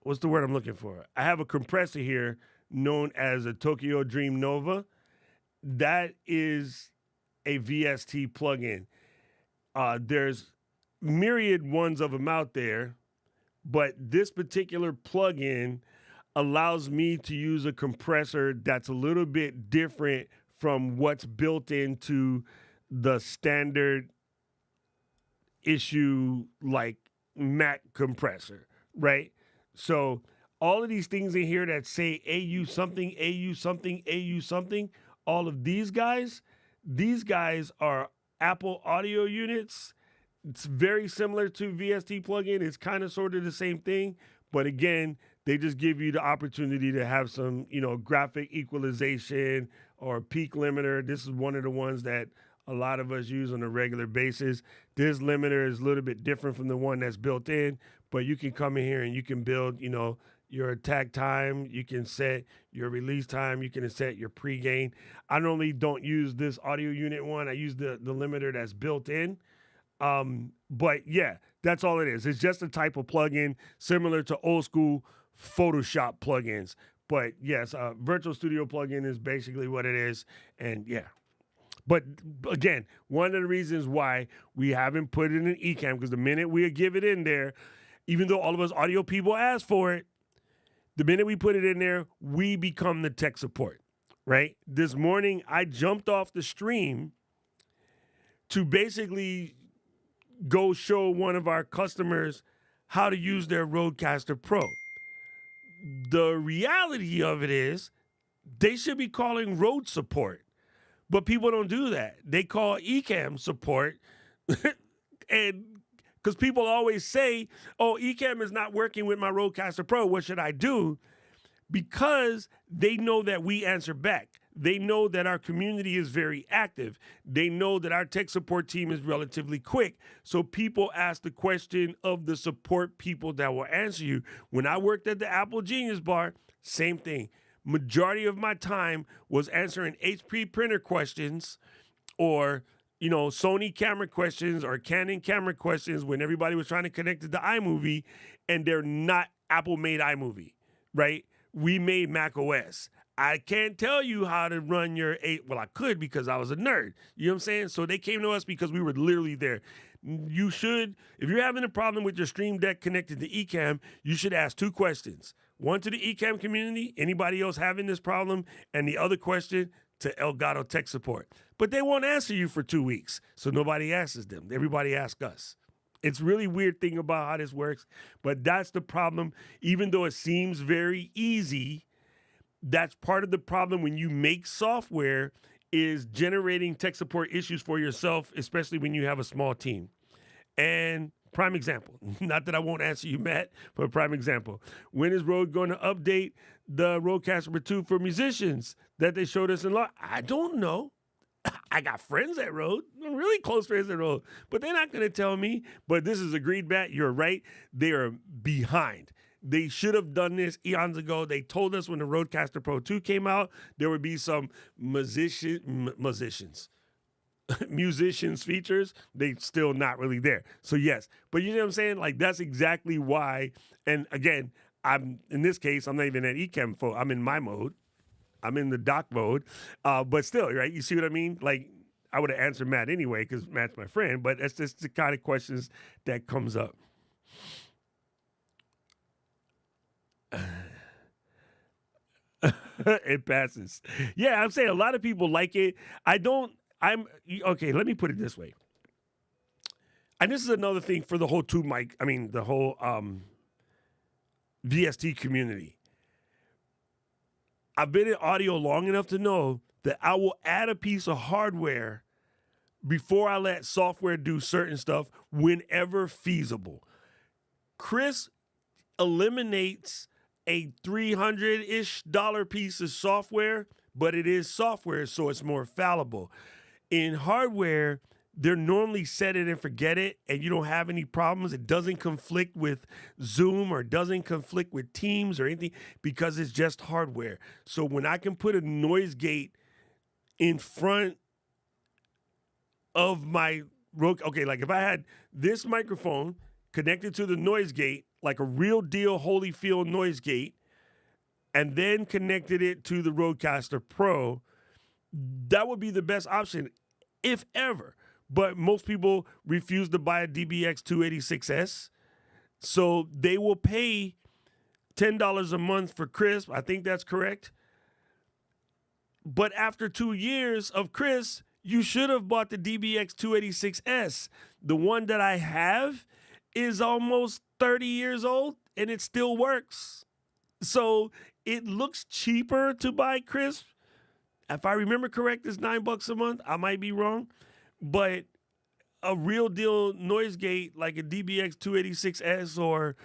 what's the word I'm looking for? I have a compressor here known as a Tokyo Dream Nova. That is a VST plugin. There's myriad ones of them out there, but this particular plugin allows me to use a compressor that's a little bit different from what's built into the standard issue like Mac compressor, right? So all of these things in here that say AU something, AU something, AU something, all of these guys are Apple audio units. It's very similar to VST plugin. It's kind of sort of the same thing, but again, they just give you the opportunity to have some, graphic equalization or peak limiter. This is one of the ones that a lot of us use on a regular basis. This limiter is a little bit different from the one that's built in, but you can come in here and you can build, your attack time. You can set your release time. You can set your pre-gain. I normally don't use this audio unit one. I use the limiter that's built in. But yeah, that's all it is. It's just a type of plugin similar to old school Photoshop plugins. But yes, Virtual Studio plugin is basically what it is. And yeah. But again, one of the reasons why we haven't put it in Ecamm, because the minute we give it in there, even though all of us audio people ask for it, the minute we put it in there, we become the tech support, right? This morning, I jumped off the stream to basically go show one of our customers how to use their Rodecaster Pro. The reality of it is they should be calling Rode support, but people don't do that. They call Ecamm support and Because people always say, oh, Ecamm is not working with my Rodecaster Pro. What should I do? Because they know that we answer back. They know that our community is very active. They know that our tech support team is relatively quick. So people ask the question of the support people that will answer you. When I worked at the Apple Genius Bar, same thing. Majority of my time was answering HP printer questions or Sony camera questions or Canon camera questions when everybody was trying to connect it to iMovie, and they're not Apple-made iMovie, right? We made Mac OS. I can't tell you how to run your well, I could because I was a nerd. You know what I'm saying? So they came to us because we were literally there. You should, if you're having a problem with your Stream Deck connected to Ecamm, you should ask 2 questions. One to the Ecamm community, anybody else having this problem, and the other question to Elgato Tech Support. But they won't answer you for 2 weeks, so nobody answers them. Everybody asks us. It's really weird thing about how this works, but that's the problem. Even though it seems very easy, that's part of the problem when you make software is generating tech support issues for yourself, especially when you have a small team. And prime example, not that I won't answer you, Matt, but prime example. When is Rode going to update the Rodecaster 2 for musicians that they showed us in law? I don't know. I got friends at Rode, really close friends at Rode, but they're not going to tell me. But this is agreed, Matt. You're right. They are behind. They should have done this eons ago. They told us when the Rodecaster Pro 2 came out, there would be some musicians features. They still not really there. So yes, but you know what I'm saying? Like that's exactly why. And again, I'm in this case, I'm not even at Ecamm. I'm in my mode. I'm in the doc mode, but still, right? You see what I mean? Like, I would have answered Matt anyway because Matt's my friend, but that's just the kind of questions that comes up. It passes. Yeah, I'm saying a lot of people like it. Okay, let me put it this way. And this is another thing for the whole the whole VST community. I've been in audio long enough to know that I will add a piece of hardware before I let software do certain stuff whenever feasible. Chris eliminates a $300-ish piece of software, but it is software, so it's more fallible. In hardware, they're normally set it and forget it, and you don't have any problems. It doesn't conflict with Zoom or doesn't conflict with Teams or anything because it's just hardware. So when I can put a noise gate in front of my like if I had this microphone connected to the noise gate, like a real deal Holyfield noise gate, and then connected it to the Rodecaster Pro, that would be the best option, if ever. But most people refuse to buy a DBX 286S, so they will pay $10 a month for Crisp. I think that's correct. But after 2 years of Chris, you should have bought the DBX 286S. The one that I have is almost 30 years old, and it still works. So it looks cheaper to buy Crisp. If I remember correct, it's $9 a month. I might be wrong. But a real deal noise gate like a DBX 286S or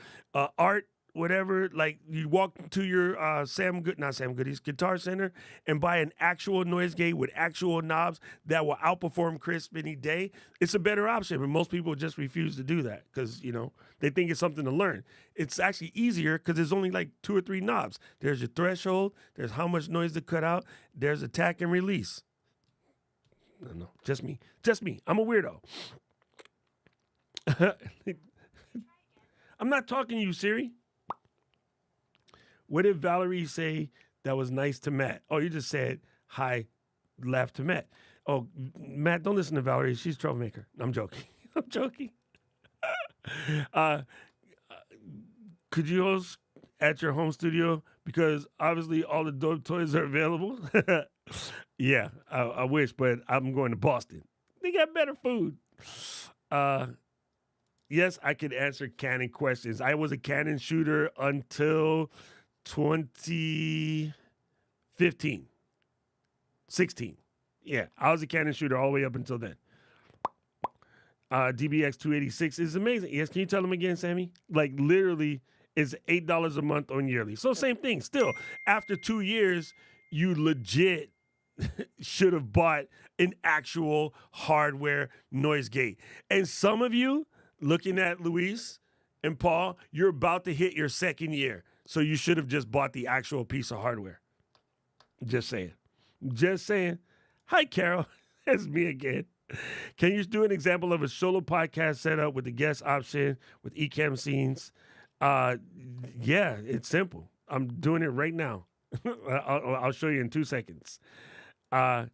Art, whatever, like you walk to your Guitar Center and buy an actual noise gate with actual knobs that will outperform Crisp any day, it's a better option. But most people just refuse to do that because, they think it's something to learn. It's actually easier because there's only like 2 or 3 knobs. There's your threshold, there's how much noise to cut out, there's attack and release. No, just me. I'm a weirdo. I'm not talking to you, Siri. What did Valerie say that was nice to Matt? Oh, you just said hi, laugh to Matt. Oh, Matt, don't listen to Valerie. She's a troublemaker. I'm joking. I'm joking. Could you host at your home studio? Because obviously all the dope toys are available. Yeah, I wish, but I'm going to Boston. They got better food. Yes, I could answer Canon questions. I was a Canon shooter until 2015, 16. Yeah, I was a Canon shooter all the way up until then. DBX 286 is amazing. Yes, can you tell them again, Sammy? Like literally, it's $8 a month on yearly. So same thing. Still, after 2 years, you legit should have bought an actual hardware noise gate. And some of you, looking at Luis and Paul, you're about to hit your second year. So you should have just bought the actual piece of hardware. Just saying. Just saying. Hi, Carol. That's me again. Can you do an example of a solo podcast setup with the guest option with Ecamm scenes? Yeah, it's simple. I'm doing it right now. I'll show you in 2 seconds. Can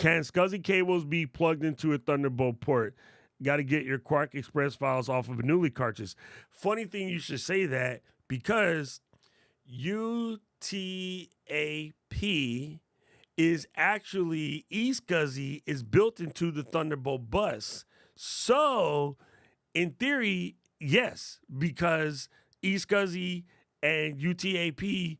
SCSI cables be plugged into a Thunderbolt port? Got to get your Quark Express files off of a Newly cartridge. Funny thing you should say that because UTAP is actually eSCSI is built into the Thunderbolt bus. So, in theory, yes, because eSCSI and UTAP,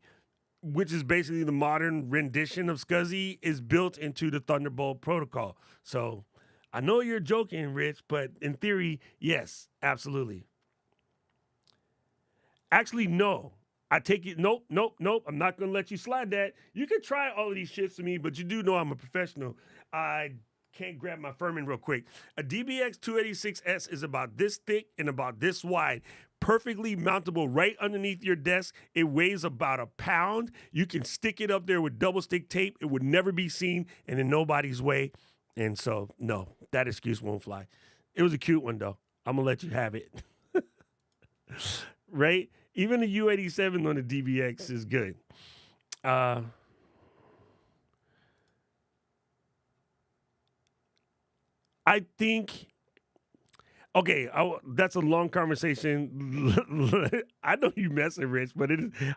which is basically the modern rendition of SCSI, is built into the Thunderbolt protocol. So, I know you're joking, Rich, but in theory, yes, absolutely. Actually, no. I take it. Nope. I'm not going to let you slide that. You can try all of these shits to me, but you do know I'm a professional. I can't grab my Furman real quick. A DBX 286S is about this thick and about this wide. Perfectly mountable right underneath your desk. It weighs about a pound. You can stick it up there with double stick tape. It would never be seen and in nobody's way. And so, no, that excuse won't fly. It was a cute one, though. I'm going to let you have it. Right? Even the U87 on the DBX is good. I think, okay, that's a long conversation. I know you messing, Rich, but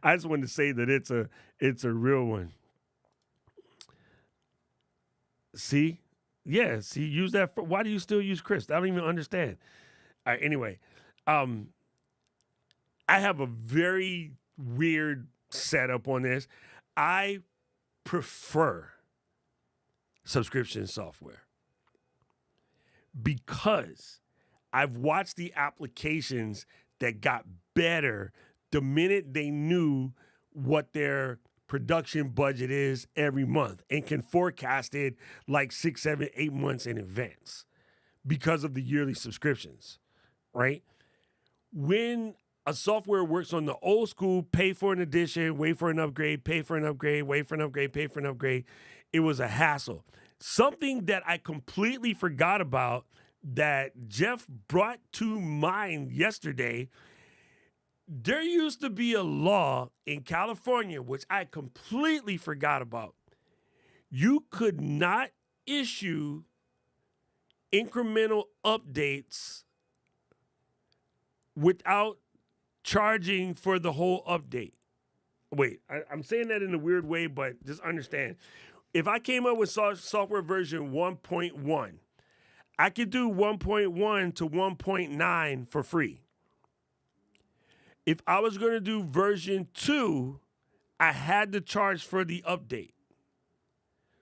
I just wanted to say that it's a real one. See? Yeah, see, use that. Why do you still use Chris? I don't even understand. All right, anyway, I have a very weird setup on this. I prefer subscription software because I've watched the applications that got better the minute they knew what their production budget is every month and can forecast it like 6, 7, 8 months in advance because of the yearly subscriptions, right? When a software works on the old school, pay for an addition, wait for an upgrade, pay for an upgrade, wait for an upgrade, pay for an upgrade, it was a hassle. Something that I completely forgot about that Jeff brought to mind yesterday, there used to be a law in California, which I completely forgot about. You could not issue incremental updates without charging for the whole update. Wait, I'm saying that in a weird way, but just understand. If I came up with software version 1.1, I could do 1.1 to 1.9 for free. If I was going to do version 2, I had to charge for the update.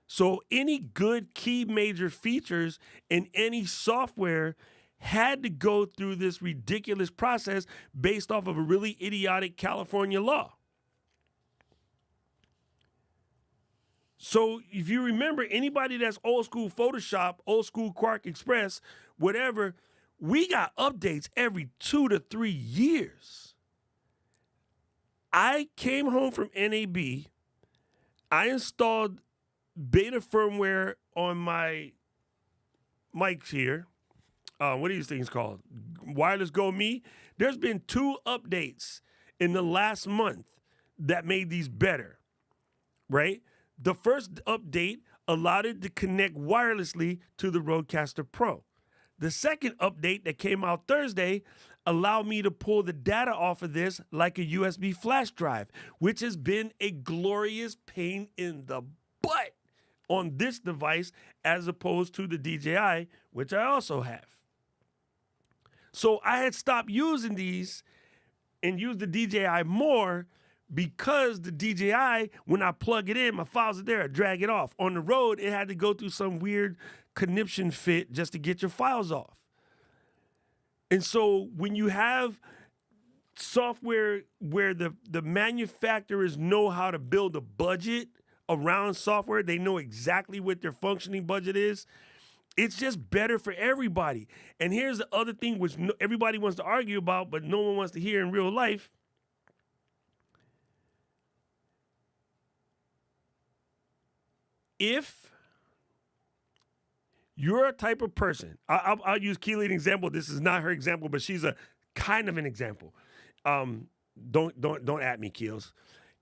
So any good key major features in any software had to go through this ridiculous process based off of a really idiotic California law. So if you remember, anybody that's old school Photoshop, old school Quark Express, whatever, we got updates every 2 to 3 years. I came home from NAB. I installed beta firmware on my mics here. What are these things called? Wireless Go Me. There's been 2 updates in the last month that made these better, right? The first update allowed it to connect wirelessly to the Rodecaster Pro. The second update that came out Thursday allowed me to pull the data off of this like a USB flash drive, which has been a glorious pain in the butt on this device as opposed to the DJI, which I also have. So I had stopped using these and used the DJI more because the DJI, when I plug it in, my files are there, I drag it off. On the road, it had to go through some weird conniption fit just to get your files off. And so when you have software where the manufacturers know how to build a budget around software, they know exactly what their functioning budget is, it's just better for everybody. And here's the other thing which everybody wants to argue about, but no one wants to hear in real life. If you're a type of person, I'll use Keely an example. This is not her example, but she's a kind of an example. Don't at me, Keels.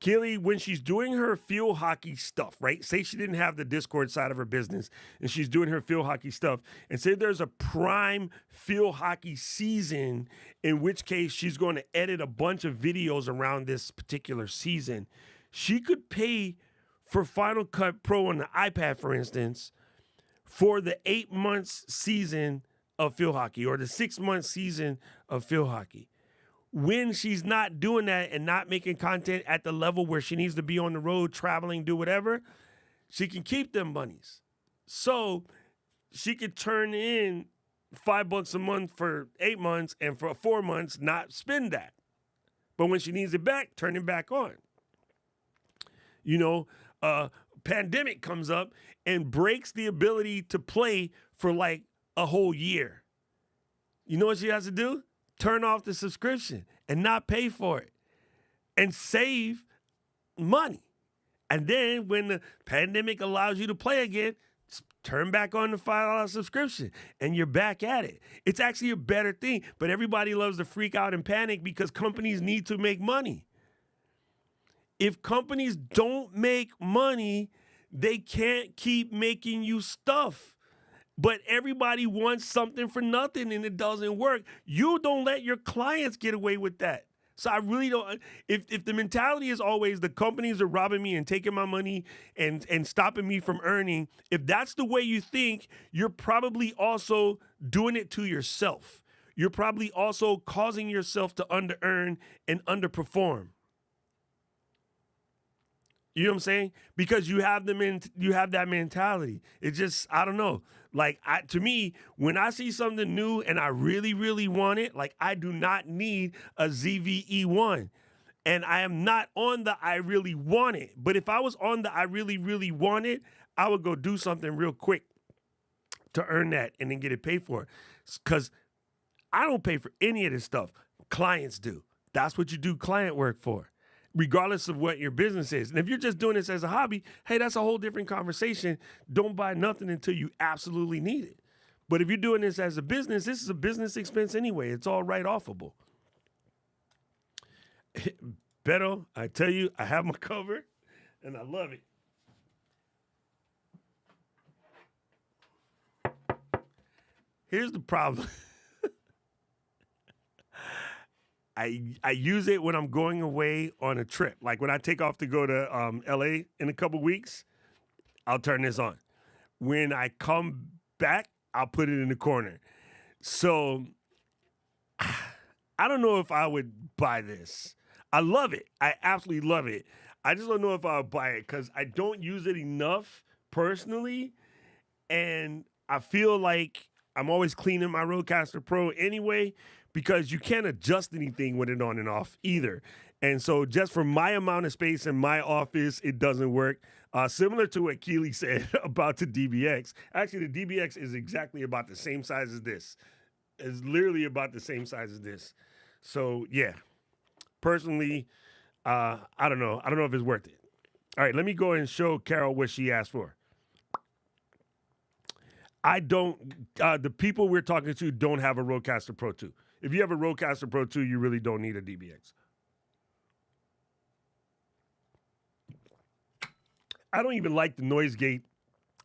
Keely, when she's doing her field hockey stuff, right? Say she didn't have the Discord side of her business and she's doing her field hockey stuff, and say there's a prime field hockey season, in which case she's going to edit a bunch of videos around this particular season. She could pay for Final Cut Pro on the iPad, for instance, for the 8 months season of field hockey or the 6 month season of field hockey. When she's not doing that and not making content at the level where she needs to be on the road, traveling, do whatever, she can keep them monies. So she could turn in $5 a month for 8 months and for 4 months not spend that. But when she needs it back, turn it back on. You know, pandemic comes up and breaks the ability to play for like a whole year. You know what she has to do? Turn off the subscription and not pay for it and save money. And then when the pandemic allows you to play again, turn back on the $5 subscription and you're back at it. It's actually a better thing, but everybody loves to freak out and panic because companies need to make money. If companies don't make money, they can't keep making you stuff. But everybody wants something for nothing and it doesn't work. You don't let your clients get away with that. So I really don't, if the mentality is always the companies are robbing me and taking my money and stopping me from earning, if that's the way you think, you're probably also doing it to yourself. You're probably also causing yourself to under-earn and underperform. You know what I'm saying? Because you have that mentality. It just, I don't know. Like, to me, when I see something new and I really, really want it, like I do not need a ZVE1. And I am not on the I really want it. But if I was on the I really, really want it, I would go do something real quick to earn that and then get it paid for. Because I don't pay for any of this stuff. Clients do. That's what you do client work for, regardless of what your business is. And if you're just doing this as a hobby, hey, that's a whole different conversation. Don't buy nothing until you absolutely need it. But if you're doing this as a business, this is a business expense anyway. It's all write-offable. Beto, I tell you, I have my cover, and I love it. Here's the problem. I use it when I'm going away on a trip. Like when I take off to go to LA in a couple weeks, I'll turn this on. When I come back, I'll put it in the corner. So I don't know if I would buy this. I love it. I absolutely love it. I just don't know if I would buy it because I don't use it enough personally. And I feel like I'm always cleaning my Rodecaster Pro anyway, because you can't adjust anything with it on and off either. And so just for my amount of space in my office, it doesn't work. Similar to what Keely said about the DBX. Actually, the DBX is exactly about the same size as this. It's literally about the same size as this. So, yeah. Personally, I don't know. I don't know if it's worth it. All right, let me go and show Carol what she asked for. The people we're talking to don't have a Rodecaster Pro 2. If you have a Rodecaster Pro 2, you really don't need a DBX. I don't even like the noise gate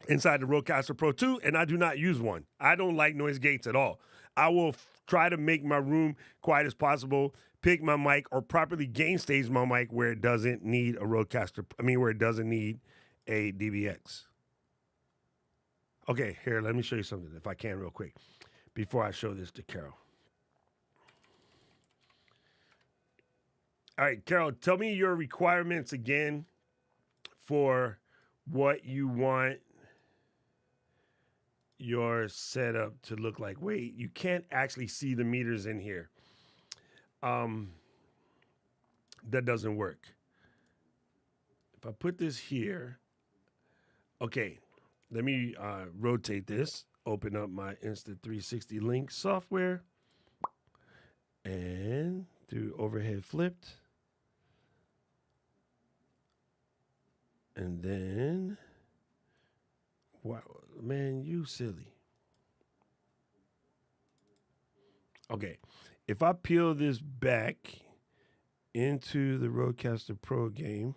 inside the Rodecaster Pro 2, and I do not use one. I don't like noise gates at all. I will try to make my room quiet as possible, pick my mic, or properly gain stage my mic where it doesn't need a where it doesn't need a DBX. Okay, here, let me show you something, if I can, real quick, before I show this to Carol. All right, Carol, tell me your requirements again for what you want your setup to look like. Wait, you can't actually see the meters in here. That doesn't work. If I put this here, okay, let me rotate this, open up my Insta360 Link software, and do overhead flipped. And then, wow, man, you silly. Okay, if I peel this back into the Rodecaster Pro game,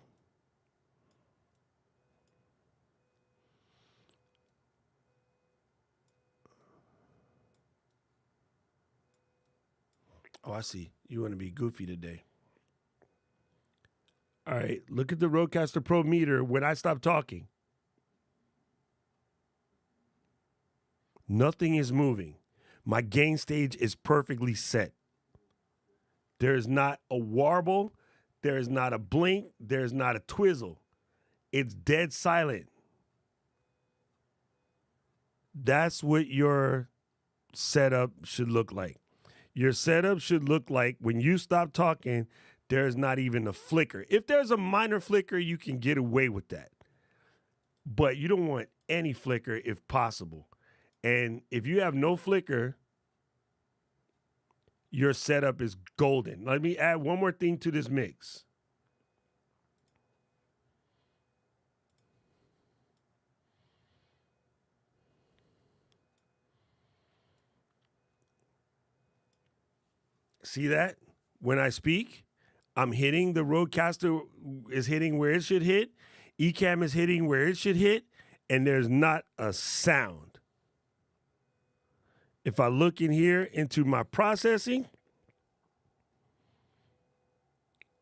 oh, I see. You want to be goofy today. All right, look at the Rodecaster Pro meter when I stop talking. Nothing is moving. My gain stage is perfectly set. There is not a warble. There is not a blink. There is not a twizzle. It's dead silent. That's what your setup should look like. Your setup should look like when you stop talking, there's not even a flicker. If there's a minor flicker, you can get away with that. But you don't want any flicker if possible. And if you have no flicker, your setup is golden. Let me add one more thing to this mix. See that? When I speak, I'm hitting, the Rodecaster is hitting where it should hit, Ecamm is hitting where it should hit, and there's not a sound. If I look in here into my processing,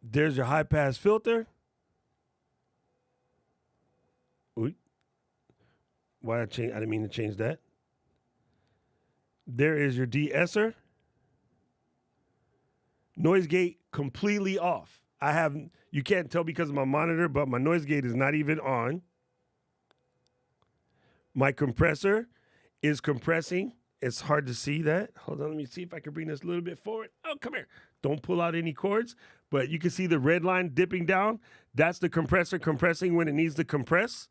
there's your high pass filter. Ooh. Why I change? I didn't mean to change that. There is your de-esser. Noise gate completely off. You can't tell because of my monitor, but my noise gate is not even on. My compressor is compressing. It's hard to see that. Hold on, let me see if I can bring this a little bit forward. Oh, come here. Don't pull out any cords, but you can see the red line dipping down. That's the compressor compressing when it needs to compress.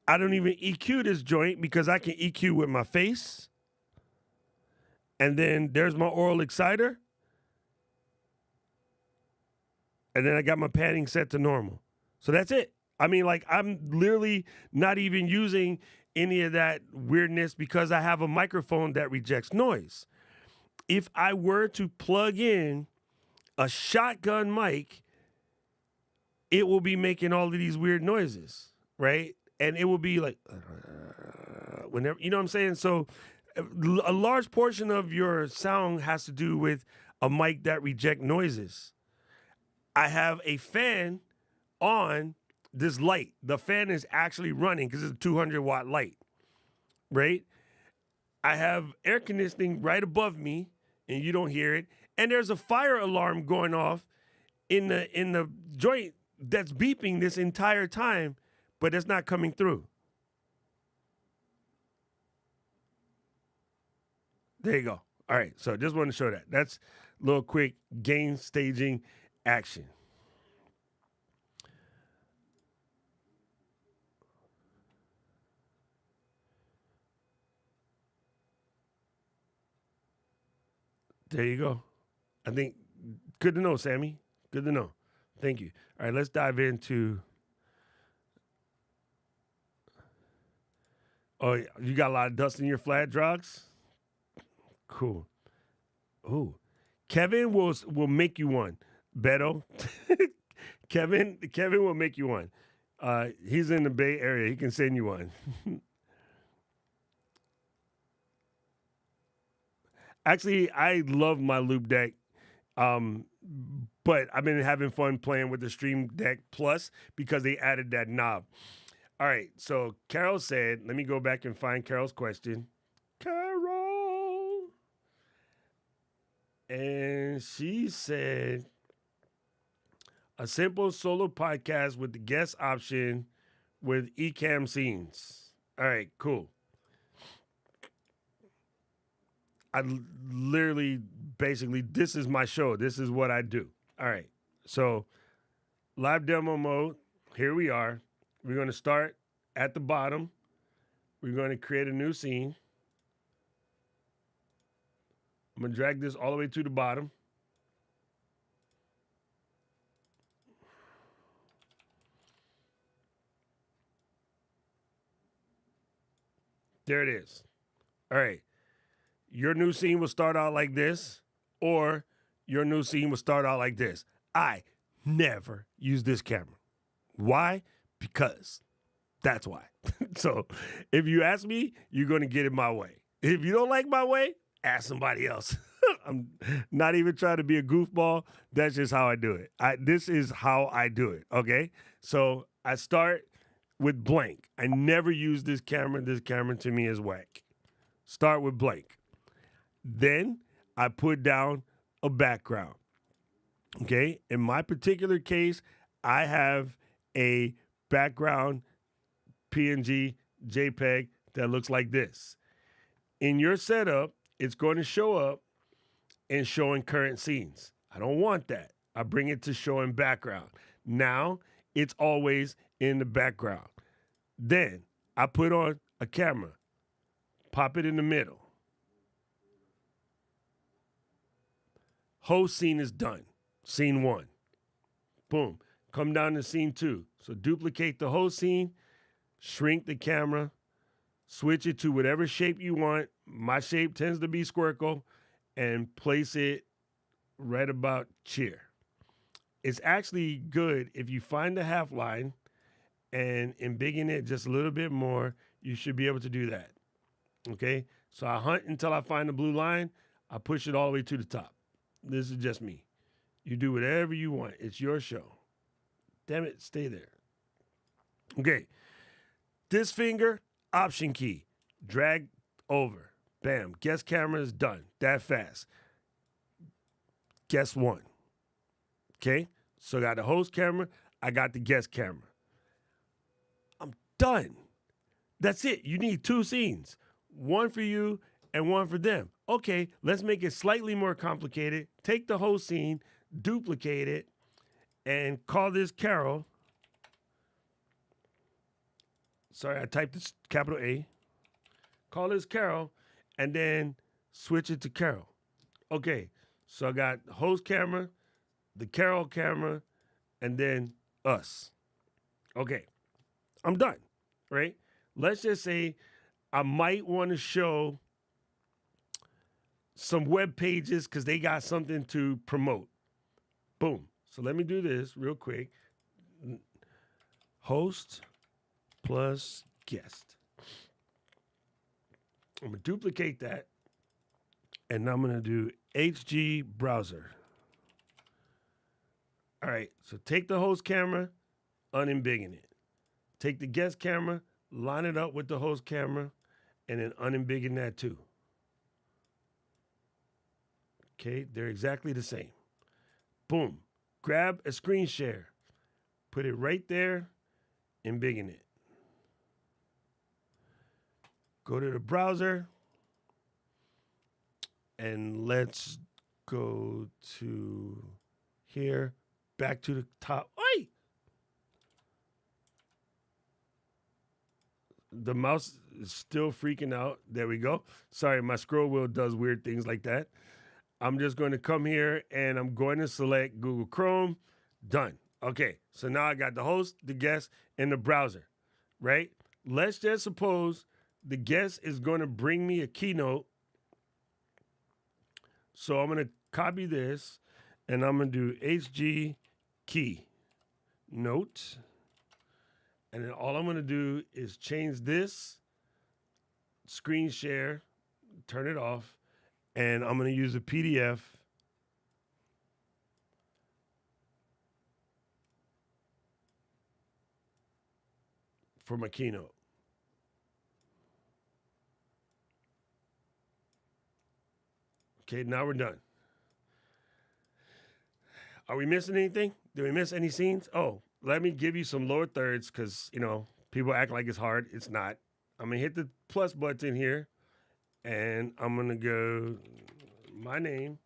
I don't even EQ this joint because I can EQ with my face. And then there's my oral exciter. And then I got my padding set to normal. So that's it. I mean, like, I'm literally not even using any of that weirdness because I have a microphone that rejects noise. If I were to plug in a shotgun mic, it will be making all of these weird noises, right? And it will be like, whenever, you know what I'm saying? So a large portion of your sound has to do with a mic that reject noises. I have a fan on this light. The fan is actually running because it's a 200-watt light, right? I have air conditioning right above me, and you don't hear it. And there's a fire alarm going off in the joint that's beeping this entire time, but it's not coming through. There you go. All right, so just wanted to show that. That's a little quick gain staging action. There you go. I think, good to know, Sammy. Good to know. Thank you. All right, let's dive into. Oh, you got a lot of dust in your flat drugs? Cool. Ooh. Kevin will make you one. Beto. Kevin will make you one. He's in the Bay Area. He can send you one. Actually, I love my loop deck. But I've been having fun playing with the Stream Deck Plus because they added that knob. All right, so Carol said, let me go back and find Carol's question. Carol! And she said, a simple solo podcast with the guest option with Ecamm scenes. All right, cool. Literally, basically, this is my show. This is what I do. All right. So, live demo mode. Here we are. We're going to start at the bottom. We're going to create a new scene. I'm going to drag this all the way to the bottom. There it is. All right. Your new scene will start out like this, or your new scene will start out like this. I never use this camera. Why? Because that's why. So if you ask me, you're going to get it my way. If you don't like my way, ask somebody else. I'm not even trying to be a goofball. That's just how I do it. This is how I do it, okay? So I start with blank. I never use this camera. This camera to me is whack. Start with blank. Then I put down a background. Okay? In my particular case, I have a background PNG JPEG that looks like this. In your setup, it's going to show up in showing current scenes. I don't want that. I bring it to showing background. Now it's always in the background. Then I put on a camera, pop it in the middle. Whole scene is done. Scene 1. Boom. Come down to scene 2. So duplicate the whole scene, shrink the camera, switch it to whatever shape you want. My shape tends to be squircle, and place it right about here. It's actually good if you find the half line and embiggen it just a little bit more, you should be able to do that. Okay? So I hunt until I find the blue line. I push it all the way to the top. This is just me. You do whatever you want. It's your show. Damn it, stay there. Okay. This finger, option key. Drag over. Bam. Guest camera is done. That fast. Guest 1. Okay? So I got the host camera. I got the guest camera. I'm done. That's it. You need 2 scenes. One for you and one for them. Okay, let's make it slightly more complicated. Take the whole scene, duplicate it, and call this Carol. Sorry, I typed this capital A. Call this Carol, and then switch it to Carol. Okay, so I got the host camera, the Carol camera, and then us. Okay, I'm done, right? Let's just say I might want to show some web pages because they got something to promote. Boom. So let me do this real quick. Host plus guest. I'm going to duplicate that. And I'm going to do HG browser. All right. So take the host camera, unembiggen it. Take the guest camera, line it up with the host camera, and then unembiggen that too. Okay, they're exactly the same. Boom. Grab a screen share. Put it right there, embiggen it. Go to the browser, and let's go to here, back to the top. Oi! The mouse is still freaking out. There we go. Sorry, my scroll wheel does weird things like that. I'm just going to come here and I'm going to select Google Chrome. Done. Okay, so now I got the host, the guest, and the browser, right? Let's just suppose the guest is going to bring me a keynote. So I'm going to copy this and I'm going to do HG key note. And then all I'm going to do is change this screen share, turn it off. And I'm going to use a PDF for my keynote. Okay, now we're done. Are we missing anything? Did we miss any scenes? Oh, let me give you some lower thirds because, people act like it's hard. It's not. I'm going to hit the plus button here and I'm going to go my name,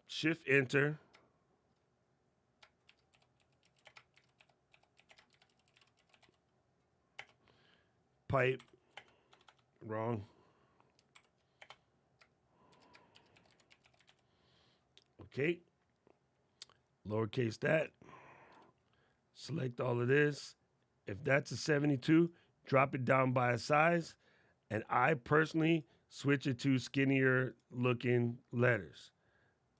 shift enter. Pipe, wrong. Okay, lowercase that. Select all of this. If that's a 72, drop it down by a size. And I personally switch it to skinnier looking letters,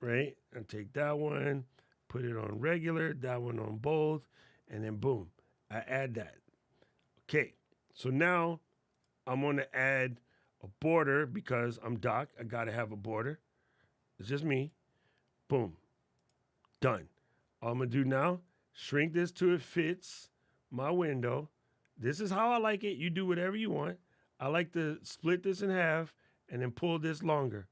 right? And take that one, put it on regular, that one on bold, and then boom, I add that. Okay, so now I'm gonna add a border because I'm Doc. I gotta have a border. It's just me. Boom, done. All I'm gonna do now, shrink this till it fits my window. This is how I like it. You do whatever you want. I like to split this in half and then pull this longer.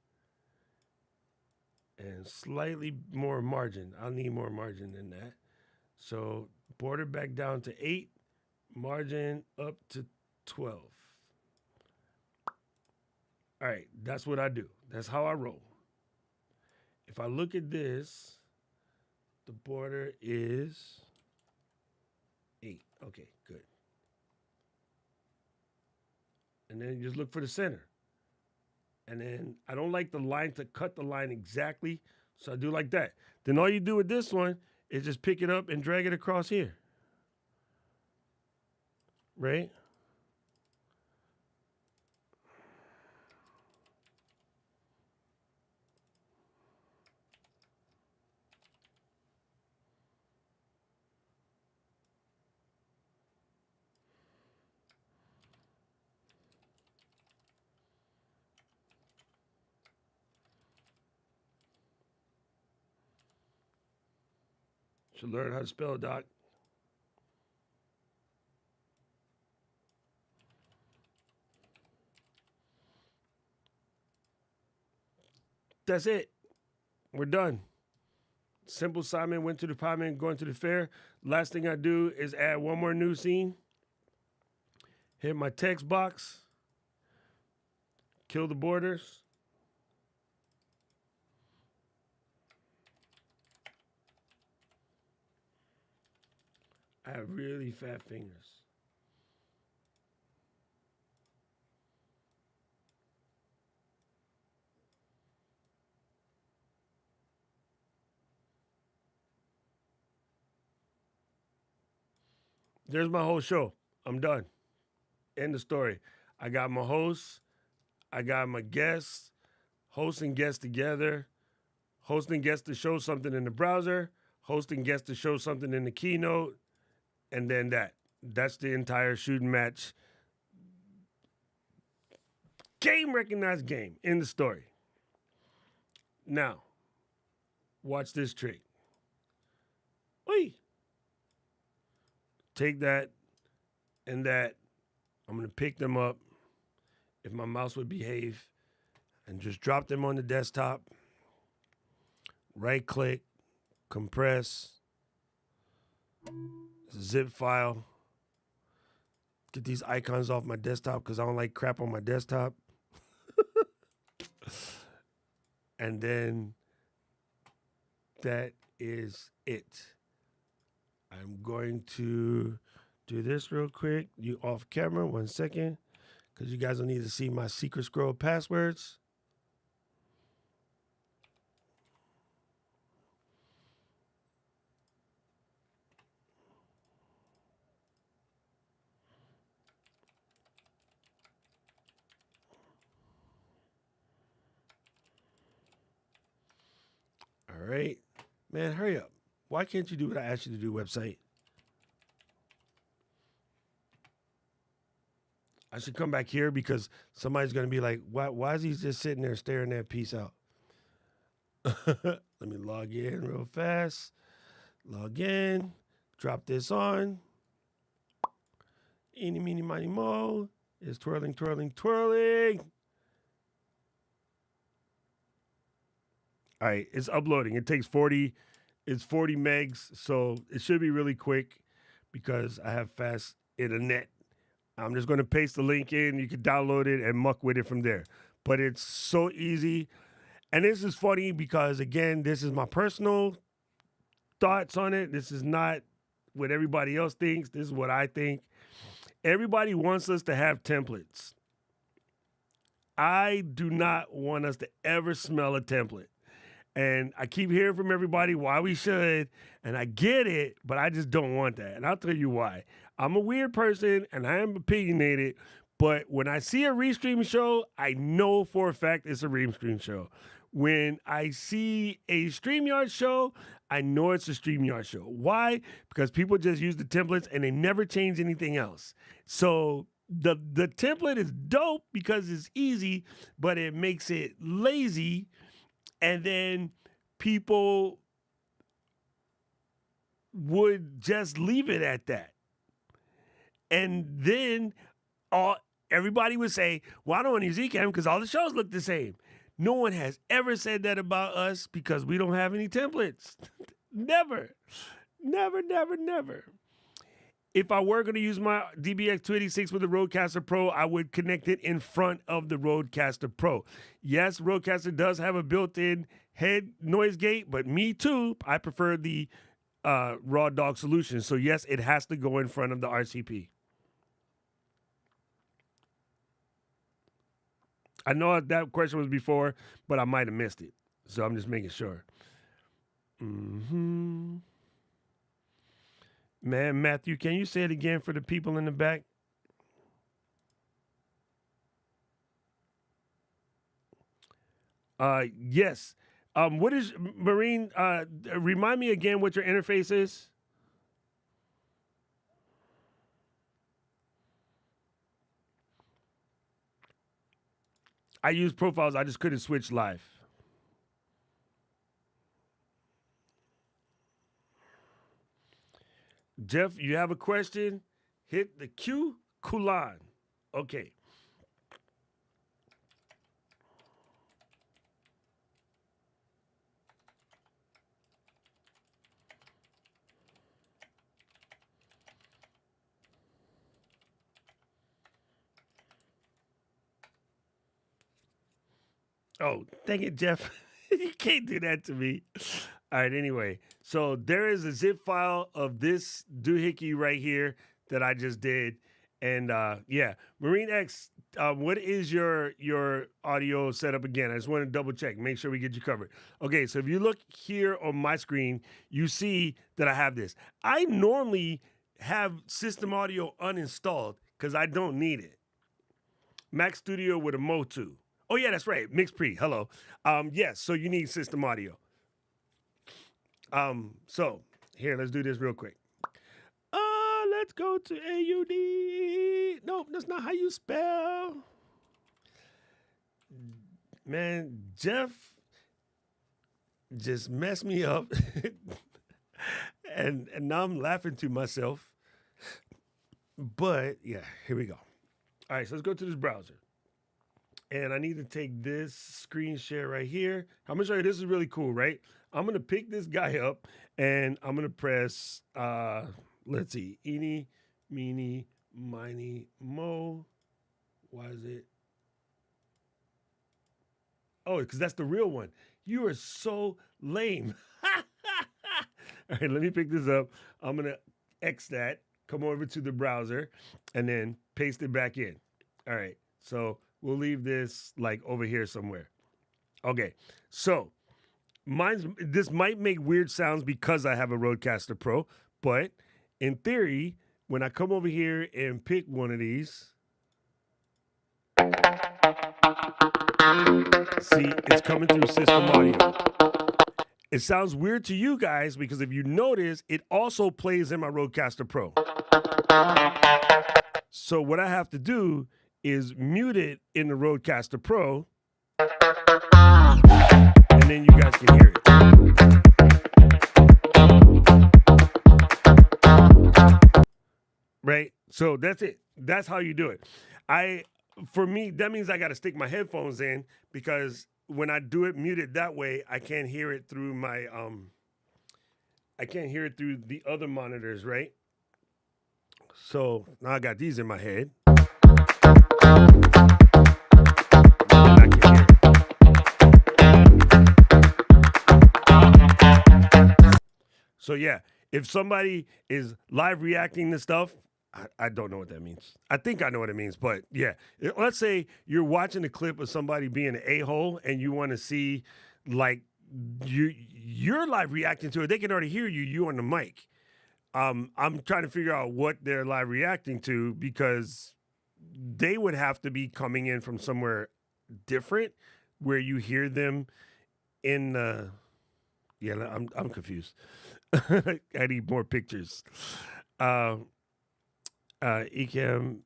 And slightly more margin. I'll need more margin than that. So border back down to 8, margin up to 12. All right, that's what I do. That's how I roll. If I look at this, the border is 8. Okay, good. And then you just look for the center. And then I don't like the line to cut the line exactly, so I do like that. Then all you do with this one is just pick it up and drag it across here. Right? Should learn how to spell, Doc. That's it. We're done. Simple Simon went to the apartment, going to the fair. Last thing I do is add one more new scene. Hit my text box. Kill the borders. I have really fat fingers. There's my whole show. I'm done. End the story. I got my host. I got my guests. Host and guests together. Host and guests to show something in the browser. Host and guests to show something in the keynote. And then that. That's the entire shooting match. Game recognized game in the story. Now, watch this trick. Oi. Take that and that. I'm going to pick them up if my mouse would behave and just drop them on the desktop. Right click, compress, zip file. Get these icons off my desktop because I don't like crap on my desktop. And then that is it. I'm going to do this real quick. You off camera, 1 second, because you guys will need to see my secret scroll passwords. All right. Man, hurry up. Why can't you do what I asked you to do, website? I should come back here because somebody's going to be like, why is he just sitting there staring that piece out? Let me log in real fast. Log in. Drop this on. Eeny, meeny, miny, mo. It's twirling, twirling, twirling. All right, it's uploading. It takes 40. It's 40 megs, so it should be really quick because I have fast internet. I'm just going to paste the link in. You can download it and muck with it from there. But it's so easy. And this is funny because, again, this is my personal thoughts on it. This is not what everybody else thinks. This is what I think. Everybody wants us to have templates. I do not want us to ever smell a template. And I keep hearing from everybody why we should, and I get it, but I just don't want that. And I'll tell you why. I'm a weird person, and I am opinionated, but when I see a Restream show, I know for a fact it's a Restream show. When I see a StreamYard show, I know it's a StreamYard show. Why? Because people just use the templates, and they never change anything else. So the template is dope because it's easy, but it makes it lazy. And then people would just leave it at that. And then everybody would say, well, I don't want to use Ecamm because all the shows look the same. No one has ever said that about us because we don't have any templates. Never. Never, never, never. If I were going to use my DBX 286 with the Rodecaster Pro, I would connect it in front of the Rodecaster Pro. Yes, Rodecaster does have a built-in head noise gate, but me too, I prefer the Raw Dog solution. So yes, it has to go in front of the RCP. I know that question was before, but I might have missed it. So I'm just making sure. Man, Matthew, can you say it again for the people in the back? Yes. What is Marine? Remind me again what your interface is. I use profiles. I just couldn't switch live. Jeff, you have a question? Hit the Q Kulan. Okay. Oh, dang it, Jeff. You can't do that to me. All right, anyway. So there is a zip file of this doohickey right here that I just did. And yeah, Marine X, what is your audio setup again? I just want to double check, make sure we get you covered. Okay, so if you look here on my screen, you see that I have this. I normally have system audio uninstalled because I don't need it. Mac Studio with a Motu. Oh yeah, that's right. Mix Pre. Hello. Yes, so you need system audio. So here, let's do this real quick. Let's go to AUD. Nope, that's not how you spell. Man, Jeff just messed me up. and now I'm laughing to myself. But yeah, here we go. All right, so let's go to this browser. And I need to take this screen share right here. I'm gonna show you, this is really cool, right? I'm gonna pick this guy up and I'm gonna press, let's see, eeny, meeny, miny, mo. Why is it? Oh, because that's the real one. You are so lame. All right, let me pick this up. I'm gonna X that, come over to the browser, and then paste it back in. All right, so we'll leave this like over here somewhere. Okay, so this might make weird sounds because I have a Rodecaster Pro, but in theory, when I come over here and pick one of these, see, it's coming through system audio. It sounds weird to you guys because if you notice, it also plays in my Rodecaster Pro. So what I have to do is mute it in the Rodecaster Pro, and then you guys can hear it. Right? So that's it. That's how you do it. For me, that means I got to stick my headphones in because when I do it muted that way, I can't hear it through my I can't hear it through the other monitors, right? So now I got these in my head. And I can hear it. So yeah, if somebody is live reacting to stuff, I don't know what that means. I think I know what it means, but yeah. Let's say you're watching a clip of somebody being an a-hole and you want to see like you're live reacting to it. They can already hear you on the mic. I'm trying to figure out what they're live reacting to because they would have to be coming in from somewhere different where you hear them in yeah, I'm confused. I need more pictures. Ecamm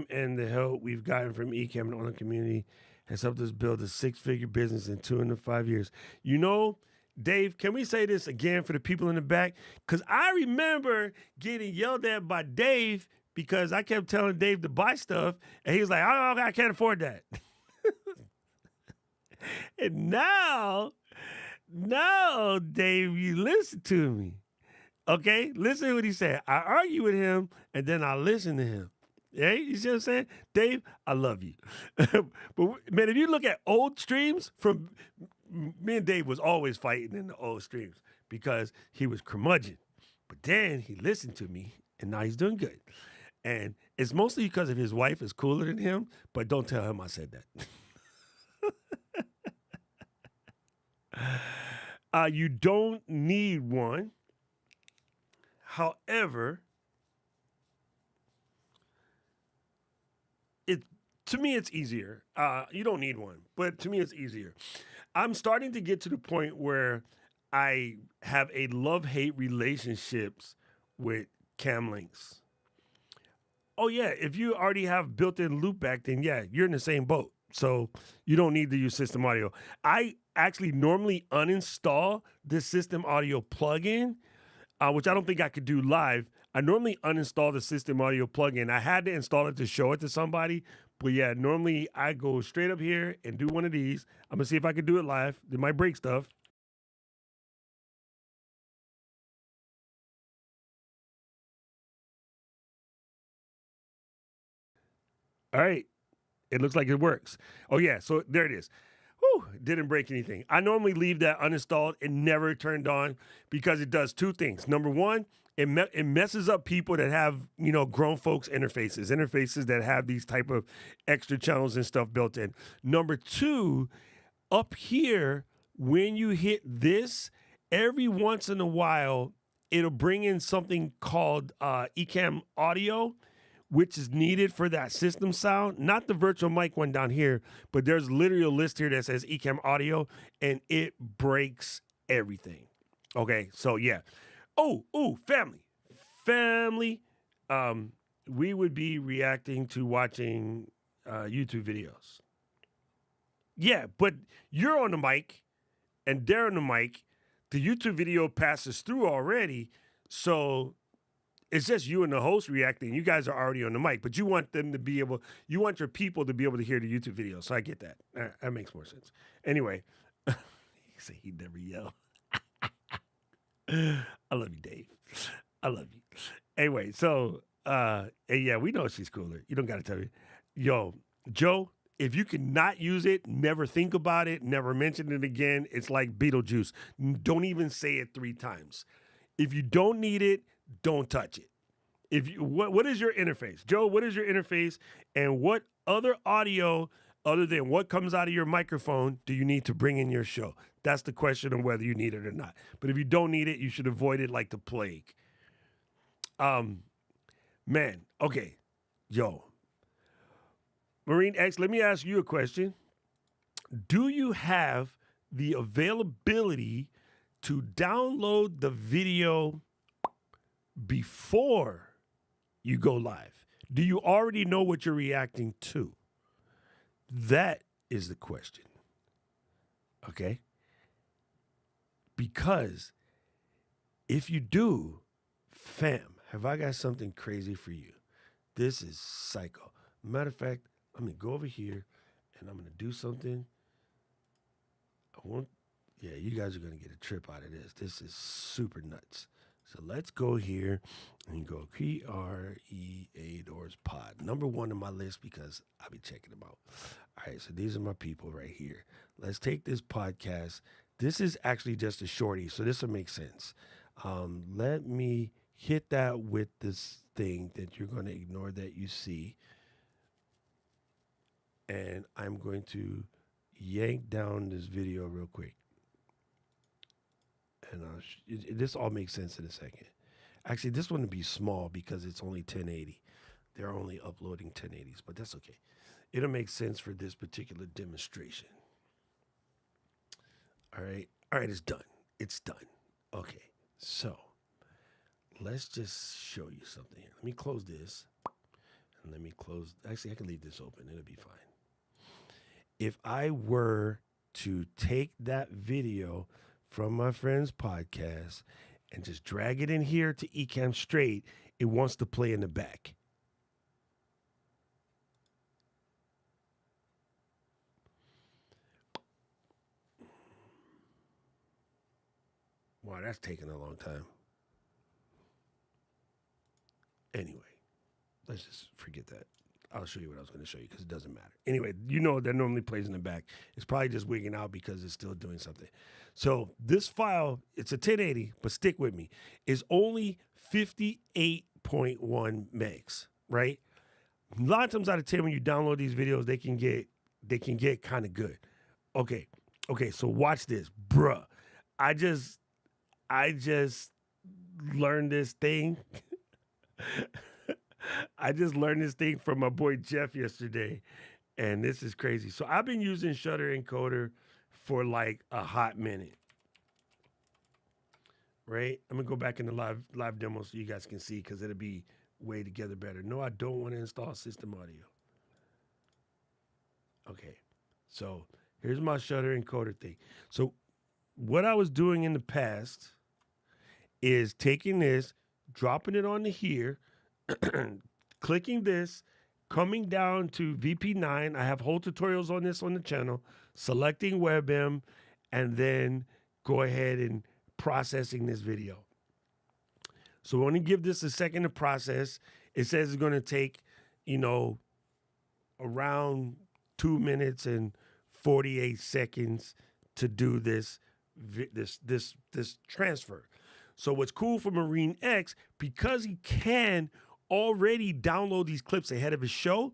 and the help we've gotten from Ecamm and the online community has helped us build a 6-figure business in 2.5 years. You know, Dave, can we say this again for the people in the back? Because I remember getting yelled at by Dave because I kept telling Dave to buy stuff, and he was like, "Oh, I can't afford that." And now, Dave, you listen to me. Okay, listen to what he said. I argue with him, and then I listen to him. Hey, you see what I'm saying? Dave, I love you. But man, if you look at old streams from me and Dave was always fighting in the old streams because he was curmudgeon. But then he listened to me, and now he's doing good. And it's mostly because of his wife is cooler than him, but don't tell him I said that. You don't need one. However, to me it's easier. You don't need one, but to me it's easier. I'm starting to get to the point where I have a love-hate relationships with cam links. Oh yeah, if you already have built-in loopback, then yeah, you're in the same boat. So you don't need to use system audio. I actually normally uninstall this system audio plugin, which I don't think I could do live. I normally uninstall the system audio plugin. I had to install it to show it to somebody, but yeah, normally I go straight up here and do one of these. I'm gonna see if I can do it live. It might break stuff. All right. It looks like it works. Oh, yeah. So there it is. Whew, didn't break anything. I normally leave that uninstalled and never turned on because it does two things. Number one, it messes up people that have, grown folks interfaces that have these type of extra channels and stuff built in. Number two, up here, when you hit this, every once in a while, it'll bring in something called Ecamm audio, which is needed for that system sound. Not the virtual mic one down here, but there's literally a list here that says Ecamm audio, and it breaks everything. Okay, so yeah. Oh, family. We would be reacting to watching YouTube videos. Yeah, but you're on the mic and they're on the mic. The YouTube video passes through already, so it's just you and the host reacting. You guys are already on the mic, but you want them to be able, you want your people to be able to hear the YouTube video. So I get that. That makes more sense. Anyway, he said he'd never yell. I love you, Dave. I love you. Anyway, so yeah, we know she's cooler. You don't got to tell me. Yo, Joe, if you can not use it, never think about it, never mention it again. It's like Beetlejuice. Don't even say it 3 times. If you don't need it, don't touch it. If you, what is your interface, Joe? What is your interface, and what other audio other than what comes out of your microphone do you need to bring in your show? That's the question of whether you need it or not. But if you don't need it, you should avoid it like the plague. Man, okay, yo, Marine X, let me ask you a question. Do you have the availability to download the video before you go live? Do you already know what you're reacting to? That is the question. Okay? Because if you do, fam, have I got something crazy for you? This is psycho. Matter of fact, I'm going to go over here and I'm going to do something I won't. Yeah, you guys are gonna get a trip out of this. This is super nuts. So let's go here and go CREA Doors Pod. Number one on my list because I'll be checking them out. All right, so these are my people right here. Let's take this podcast. This is actually just a shorty, so this will make sense. Let me hit that with this thing that you're going to ignore that you see. And I'm going to yank down this video real quick. And this all makes sense in a second. Actually, this one would be small because it's only 1080. They're only uploading 1080s, but that's okay. It'll make sense for this particular demonstration. All right, it's done. It's done. Okay, so let's just show you something here. Let me close this, and let me close. Actually, I can leave this open. It'll be fine. If I were to take that video from my friend's podcast and just drag it in here to Ecamm straight, it wants to play in the back. Wow, that's taking a long time. Anyway, let's just forget that. I'll show you what I was going to show you because it doesn't matter. Anyway, you know that normally plays in the back. It's probably just wigging out because it's still doing something. So this file, it's a 1080, but stick with me, is only 58.1 megs, right? A lot of times out of 10, when you download these videos, they can get kind of good. Okay, so watch this, bruh. I just learned this thing. I just learned this thing from my boy Jeff yesterday, and this is crazy. So I've been using Shutter Encoder for like a hot minute, right? I'm gonna go back in the live demo so you guys can see because it'll be way together better. No, I don't want to install system audio. Okay, so here's my Shutter Encoder thing. So what I was doing in the past is taking this, dropping it onto here, clicking this, coming down to VP9. I have whole tutorials on this on the channel, selecting WebM, and then go ahead and processing this video. So I want to give this a second to process. It says it's going to take, around 2 minutes and 48 seconds to do this transfer. So what's cool for Marine X, because he can already download these clips ahead of his show,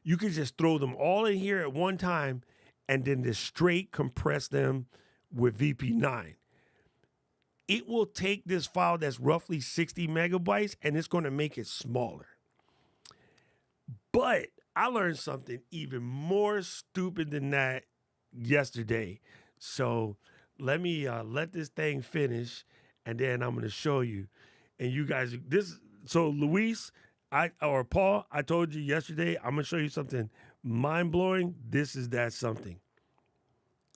you can just throw them all in here at one time and then just straight compress them with VP9. It will take this file that's roughly 60 megabytes and it's going to make it smaller. But I learned something even more stupid than that yesterday. So let me let this thing finish, and then I'm going to show you. And you guys, so Luis, Paul, I told you yesterday, I'm going to show you something mind-blowing. This is that something.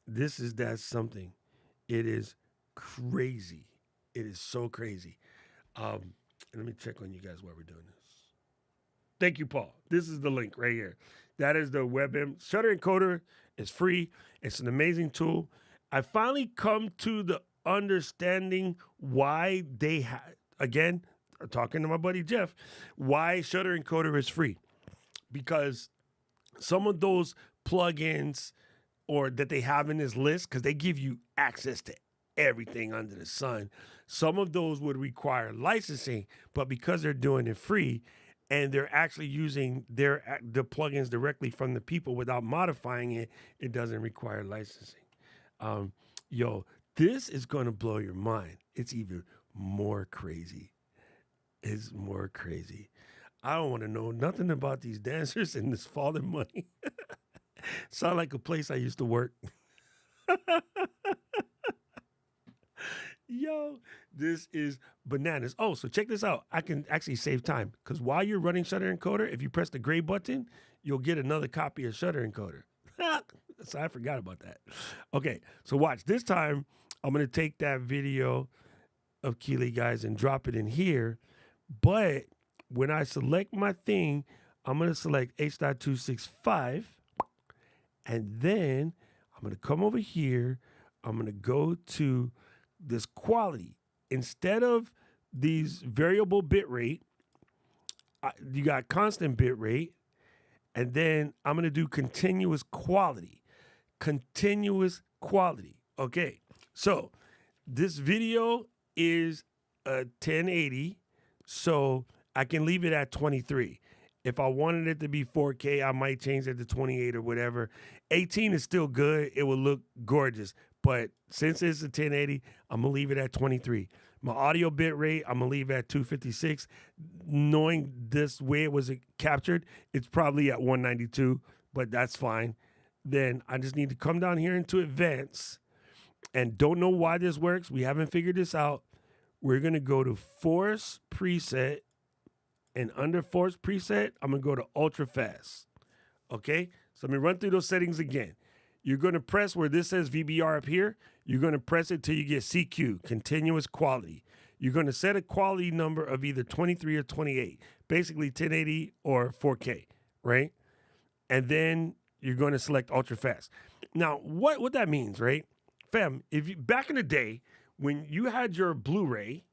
It is crazy. It is so crazy. Let me check on you guys while we're doing this. Thank you, Paul. This is the link right here. That is the WebM. Shutter Encoder is free. It's an amazing tool. I finally come to the understanding why they again, talking to my buddy Jeff, why Shutter Encoder is free. Because some of those plugins or that they have in this list, because they give you access to everything under the sun, some of those would require licensing, but because they're doing it free and they're actually using the plugins directly from the people without modifying it, it doesn't require licensing. This is going to blow your mind. It's even more crazy. It's more crazy. I don't want to know nothing about these dancers and this falling money. Sound like a place I used to work. Yo, this is bananas. Oh, so check this out. I can actually save time because while you're running Shutter Encoder, if you press the gray button, you'll get another copy of Shutter Encoder. So I forgot about that. Okay, so watch. This time, I'm going to take that video of Keely, guys, and drop it in here. But when I select my thing, I'm going to select H.265. And then I'm going to come over here. I'm going to go to this quality. Instead of these variable bit rate, you got constant bit rate, and then I'm going to do continuous quality. Continuous quality. Okay, so this video is a 1080, so I can leave it at 23. If I wanted it to be 4K, I might change it to 28 or whatever. 18 is still good. It will look gorgeous. But since it's a 1080, I'm going to leave it at 23. My audio bit rate, I'm going to leave at 256. Knowing this way it was captured, it's probably at 192, but that's fine. Then I just need to come down here into advanced, and don't know why this works. We haven't figured this out. We're going to go to force preset, and under force preset, I'm going to go to ultra fast. Okay? So let me run through those settings again. You're going to press where this says VBR up here. You're going to press it till you get CQ, continuous quality. You're going to set a quality number of either 23 or 28, basically 1080 or 4K, right? And then you're going to select ultra fast. Now, what that means, right? Fam, if you back in the day when you had your Blu-ray,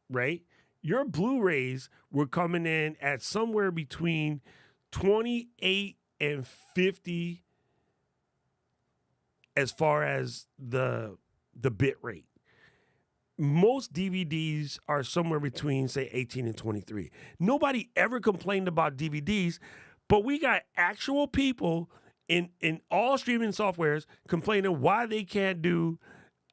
right? Your Blu-rays were coming in at somewhere between 28 and 50 as far as the bit rate. Most DVDs are somewhere between, say, 18 and 23. Nobody ever complained about DVDs, but we got actual people in all streaming softwares complaining why they can't do,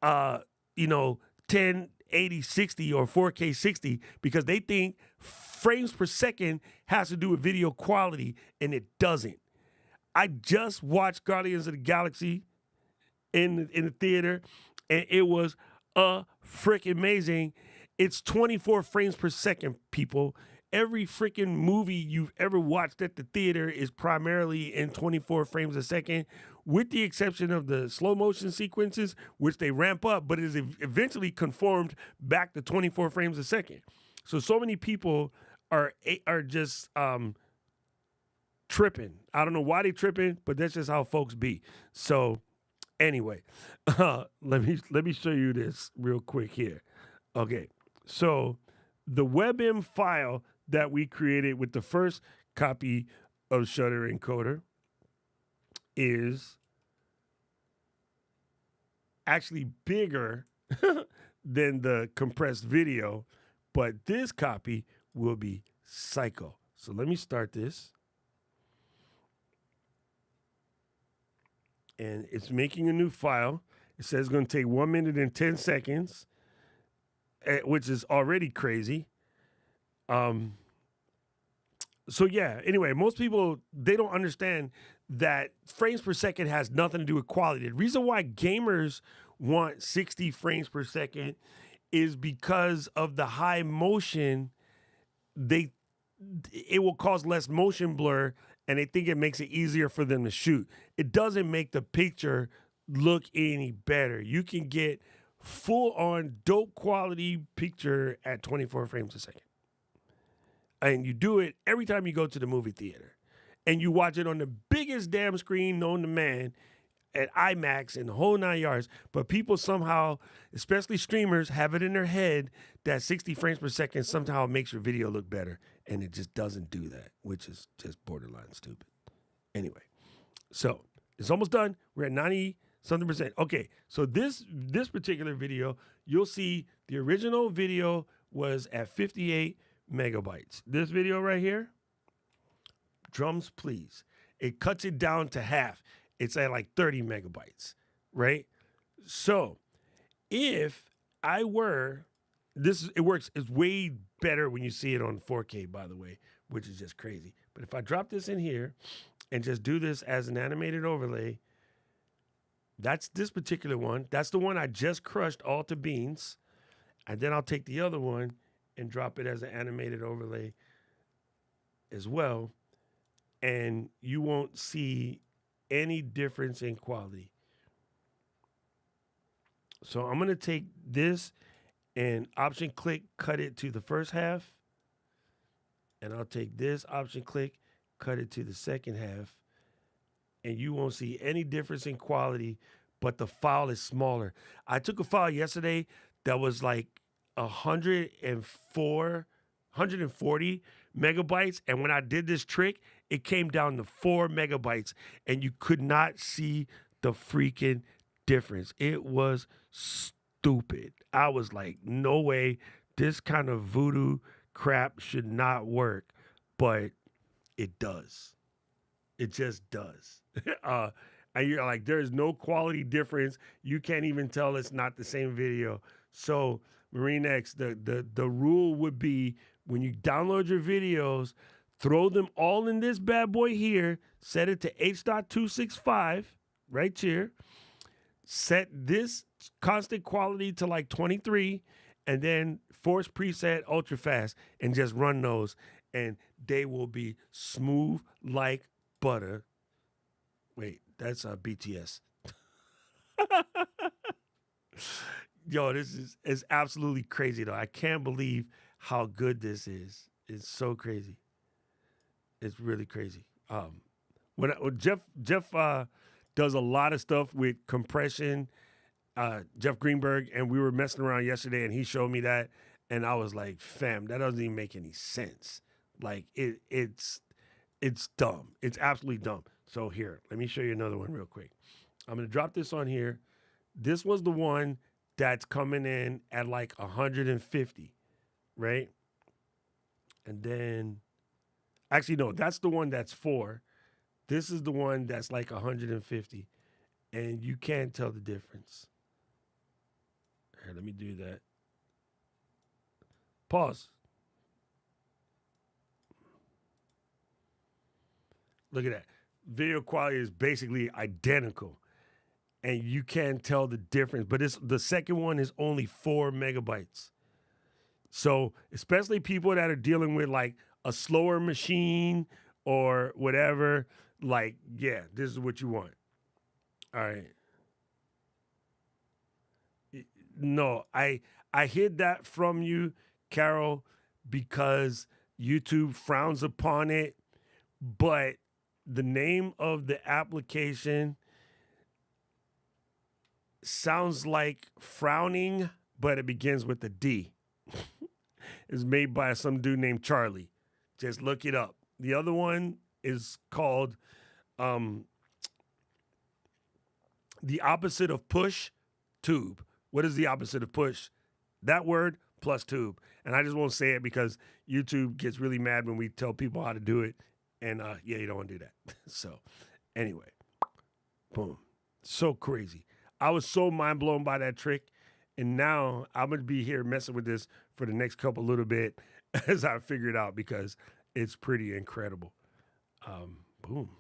1080 60 or 4K 60 because they think frames per second has to do with video quality, and it doesn't. I just watched Guardians of the Galaxy in the theater, and it was freaking amazing. It's 24 frames per second, people. Every freaking movie you've ever watched at the theater is primarily in 24 frames a second, with the exception of the slow motion sequences, which they ramp up, but it is eventually conformed back to 24 frames a second. So many people are just tripping. I don't know why they tripping, but that's just how folks be. So anyway, let me show you this real quick here. Okay, so the WebM file that we created with the first copy of Shutter Encoder is actually bigger than the compressed video, but this copy will be psycho. So let me start this. And it's making a new file. It says it's going to take 1 minute and 10 seconds, which is already crazy. So yeah, anyway, most people, they don't understand that frames per second has nothing to do with quality. The reason why gamers want 60 frames per second is because of the high motion. It will cause less motion blur, and they think it makes it easier for them to shoot. It doesn't make the picture look any better. You can get full-on dope quality picture at 24 frames a second. And you do it every time you go to the movie theater. And you watch it on the biggest damn screen known to man at IMAX and the whole 9 yards. But people somehow, especially streamers, have it in their head that 60 frames per second somehow makes your video look better. And it just doesn't do that, which is just borderline stupid. Anyway, so it's almost done. We're at 90-something%. Okay, so this particular video, you'll see the original video was at 58 megabytes. This video right here, drums please, it cuts it down to half. It's at like 30 megabytes, right? So if I were, it works, it's way better when you see it on 4K, by the way, which is just crazy. But if I drop this in here and just do this as an animated overlay, that's this particular one. That's the one I just crushed all to beans. And then I'll take the other one and drop it as an animated overlay as well. And you won't see any difference in quality. So I'm going to take this and option click, cut it to the first half. And I'll take this option click, cut it to the second half. And you won't see any difference in quality. but the file is smaller. I took a file yesterday that was like 140 megabytes, and when I did this trick, it came down to 4 megabytes, and you could not see the freaking difference. It was stupid. I was like, no way, this kind of voodoo crap should not work, but it does. It just does. And you're like, there's no quality difference. You can't even tell it's not the same video. So, MarineX, the rule would be when you download your videos, throw them all in this bad boy here, set it to H.265 right here, set this constant quality to like 23, and then force preset ultra fast and just run those, and they will be smooth like butter. Wait, that's BTS. Yo, this is absolutely crazy though. I can't believe how good this is. It's so crazy. It's really crazy. When Jeff does a lot of stuff with compression. Jeff Greenberg, and we were messing around yesterday, and he showed me that, and I was like, "Fam, that doesn't even make any sense. Like it's dumb. It's absolutely dumb." So here, let me show you another one real quick. I'm gonna drop this on here. This was the one that's coming in at like 150, right? And then, actually, no, that's the one that's 4. This is the one that's like 150, and you can't tell the difference. Here, let me do that. Pause. Look at that. Video quality is basically identical, and you can't tell the difference. But the second one is only 4 megabytes. So especially people that are dealing with like a slower machine or whatever, like, yeah, this is what you want. All right. No, I hid that from you, Carol, because YouTube frowns upon it, but the name of the application sounds like frowning, but it begins with a D. It's made by some dude named Charlie. Just look it up. The other one is called the opposite of push, tube. What is the opposite of push? That word plus tube. And I just won't say it because YouTube gets really mad when we tell people how to do it. And yeah, you don't want to do that. So anyway, boom. So crazy. I was so mind blown by that trick. And now I'm going to be here messing with this for the next couple little bit as I figure it out because it's pretty incredible. Boom.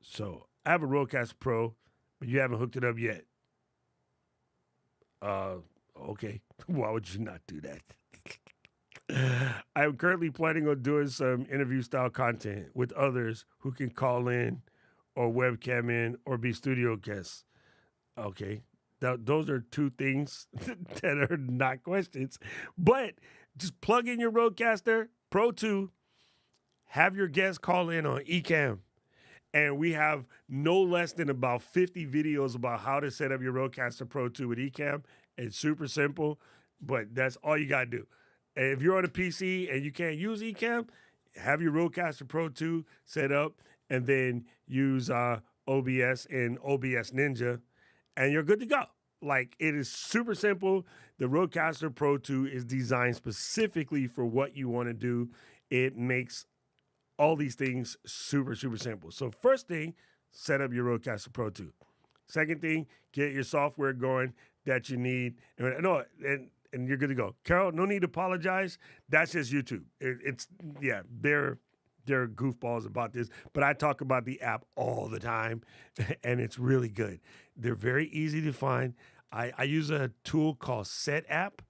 So I have a Rodecaster Pro, but you haven't hooked it up yet. Okay. Why would you not do that? I'm currently planning on doing some interview style content with others who can call in or webcam in or be studio guests. Okay. Those are 2 things that are not questions. But just plug in your Rodecaster Pro 2, have your guests call in on Ecamm. And we have no less than about 50 videos about how to set up your Rodecaster Pro 2 with Ecamm. It's super simple, but that's all you got to do. And if you're on a PC and you can't use Ecamm, have your Rodecaster Pro 2 set up and then use OBS and OBS Ninja, and you're good to go. Like, it is super simple. The Rodecaster Pro 2 is designed specifically for what you want to do. It makes all these things super, super simple. So first thing, set up your Rodecaster Pro 2. Second thing, get your software going that you need. And you're good to go. Carol, no need to apologize. That's just YouTube. They're goofballs about this, but I talk about the app all the time, and it's really good. They're very easy to find. I use a tool called SetApp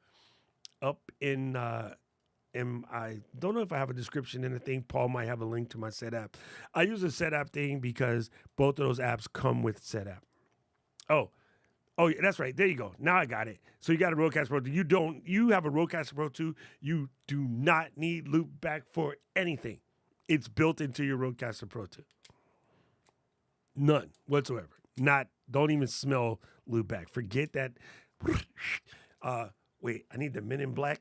up in I don't know if I have a description in the thing. Paul might have a link to my SetApp. I use a SetApp thing because both of those apps come with SetApp. Oh, yeah, that's right. There you go. Now I got it. So you got a Rodecaster Pro 2. You have a Rodecaster Pro 2. You do not need loopback for anything. It's built into your Rodecaster Pro 2. None whatsoever. Not Don't even smell lube back. Forget that. Wait, I need the Men in Black.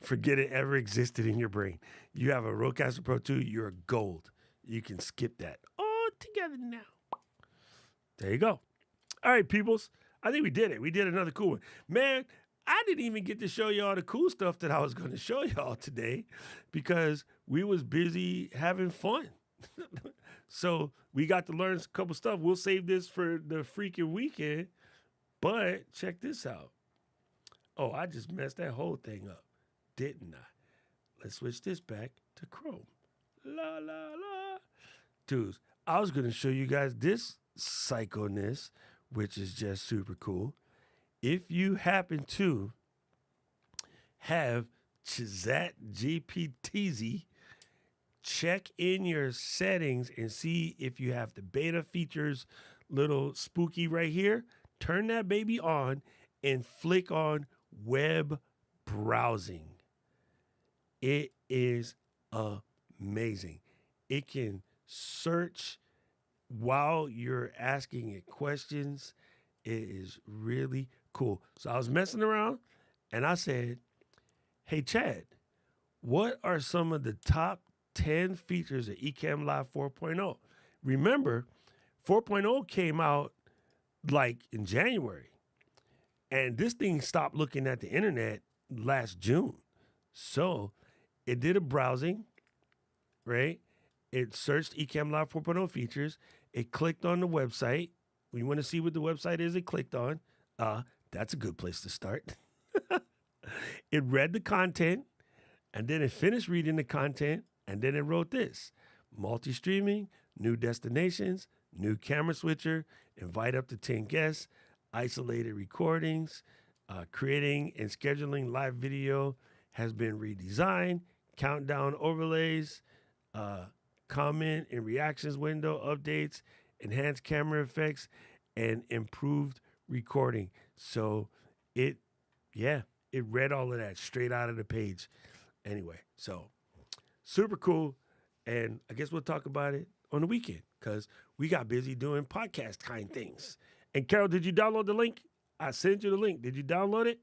Forget it ever existed in your brain. You have a Rodecaster Pro 2, you're gold. You can skip that all together now. There you go. All right, peoples. I think we did it. We did another cool one. Man, I didn't even get to show y'all the cool stuff that I was going to show y'all today because we was busy having fun. So we got to learn a couple stuff. We'll save this for the freaking weekend. But check this out. Oh, I just messed that whole thing up, didn't I? Let's switch this back to Chrome. La, la, la. Dudes, I was going to show you guys this psychoness, which is just super cool. If you happen to have Chat GPTZ, check in your settings and see if you have the beta features little spooky right here. Turn that baby on and flick on web browsing. It is amazing. It can search while you're asking it questions. It is really cool. So I was messing around and I said, hey, Chad, what are some of the top 10 features of Ecamm Live 4.0? Remember, 4.0 came out like in January, and this thing stopped looking at the internet last June. So it did a browsing, right? It searched Ecamm Live 4.0 features. It clicked on the website. When you want to see what the website is, it clicked on. That's a good place to start. It read the content, and then it finished reading the content, and then it wrote this: multi-streaming, new destinations, new camera switcher, invite up to 10 guests, isolated recordings, creating and scheduling live video has been redesigned, countdown overlays, comment and reactions window updates, enhanced camera effects, and improved recording. So it read all of that straight out of the page. Anyway, so super cool. And I guess we'll talk about it on the weekend because we got busy doing podcast kind things. And Carol, did you download the link? I sent you the link. Did you download it?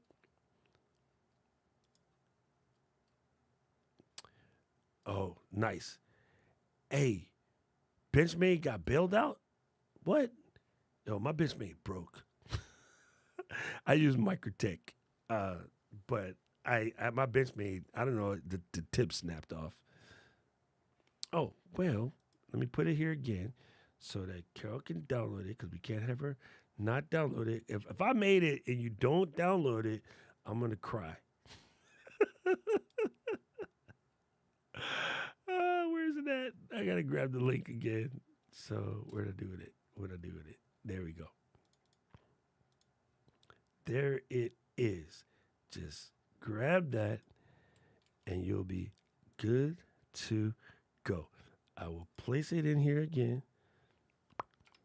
Oh, nice. Hey, Benchmade got bailed out? What? Yo, my Benchmade broke. I use Microtech, but I my Benchmade, I don't know, the tip snapped off. Oh, well, let me put it here again so that Carol can download it because we can't have her not download it. If I made it and you don't download it, I'm going to cry. Where's it at? I got to grab the link again. So where'd I do with it? What'd I do with it? There we go. There it is. Just grab that and you'll be good to go. I will place it in here again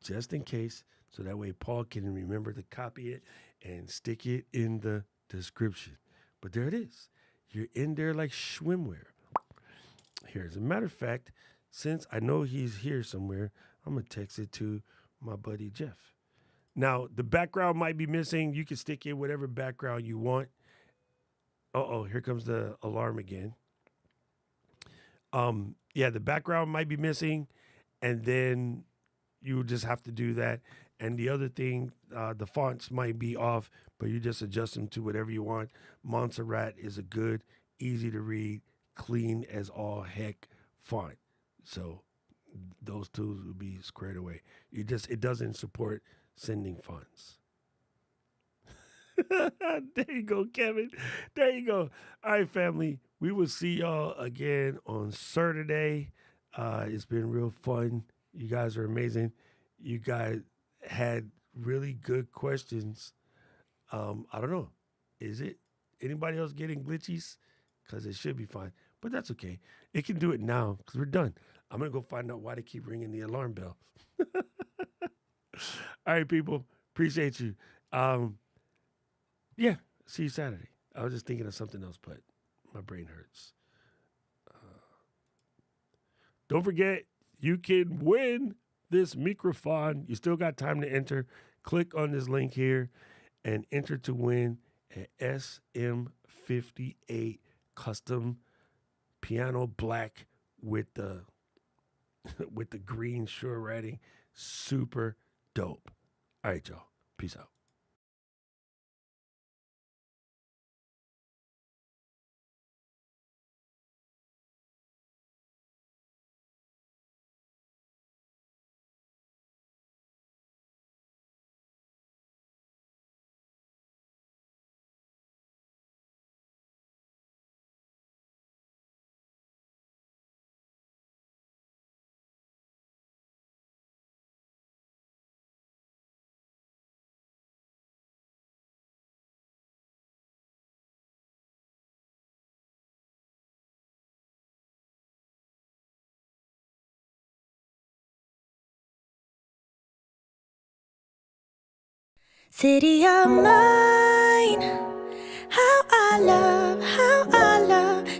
just in case so that way Paul can remember to copy it and stick it in the description. But there it is. You're in there like swimwear. Here, as a matter of fact, since I know he's here somewhere, I'm going to text it to my buddy Jeff. Now, the background might be missing. You can stick in whatever background you want. Uh-oh, here comes the alarm again. Yeah, the background might be missing, and then you just have to do that. And the other thing, the fonts might be off, but you just adjust them to whatever you want. Montserrat is a good, easy to read, clean as all heck font. So those tools will be squared away. It doesn't support sending funds. There you go, Kevin. There you go. All right, family. We will see y'all again on Saturday. It's been real fun. You guys are amazing. You guys had really good questions. I don't know. Is it anybody else getting glitchies? Because it should be fine. But that's okay. It can do it now because we're done. I'm going to go find out why they keep ringing the alarm bell. All right, people. Appreciate you. Yeah, see you Saturday. I was just thinking of something else, but my brain hurts. Don't forget, you can win this microphone. You still got time to enter. Click on this link here and enter to win an SM58 custom piano black with the with the green sure writing. Super dope. All right, y'all. Peace out. City of mine, how I love, how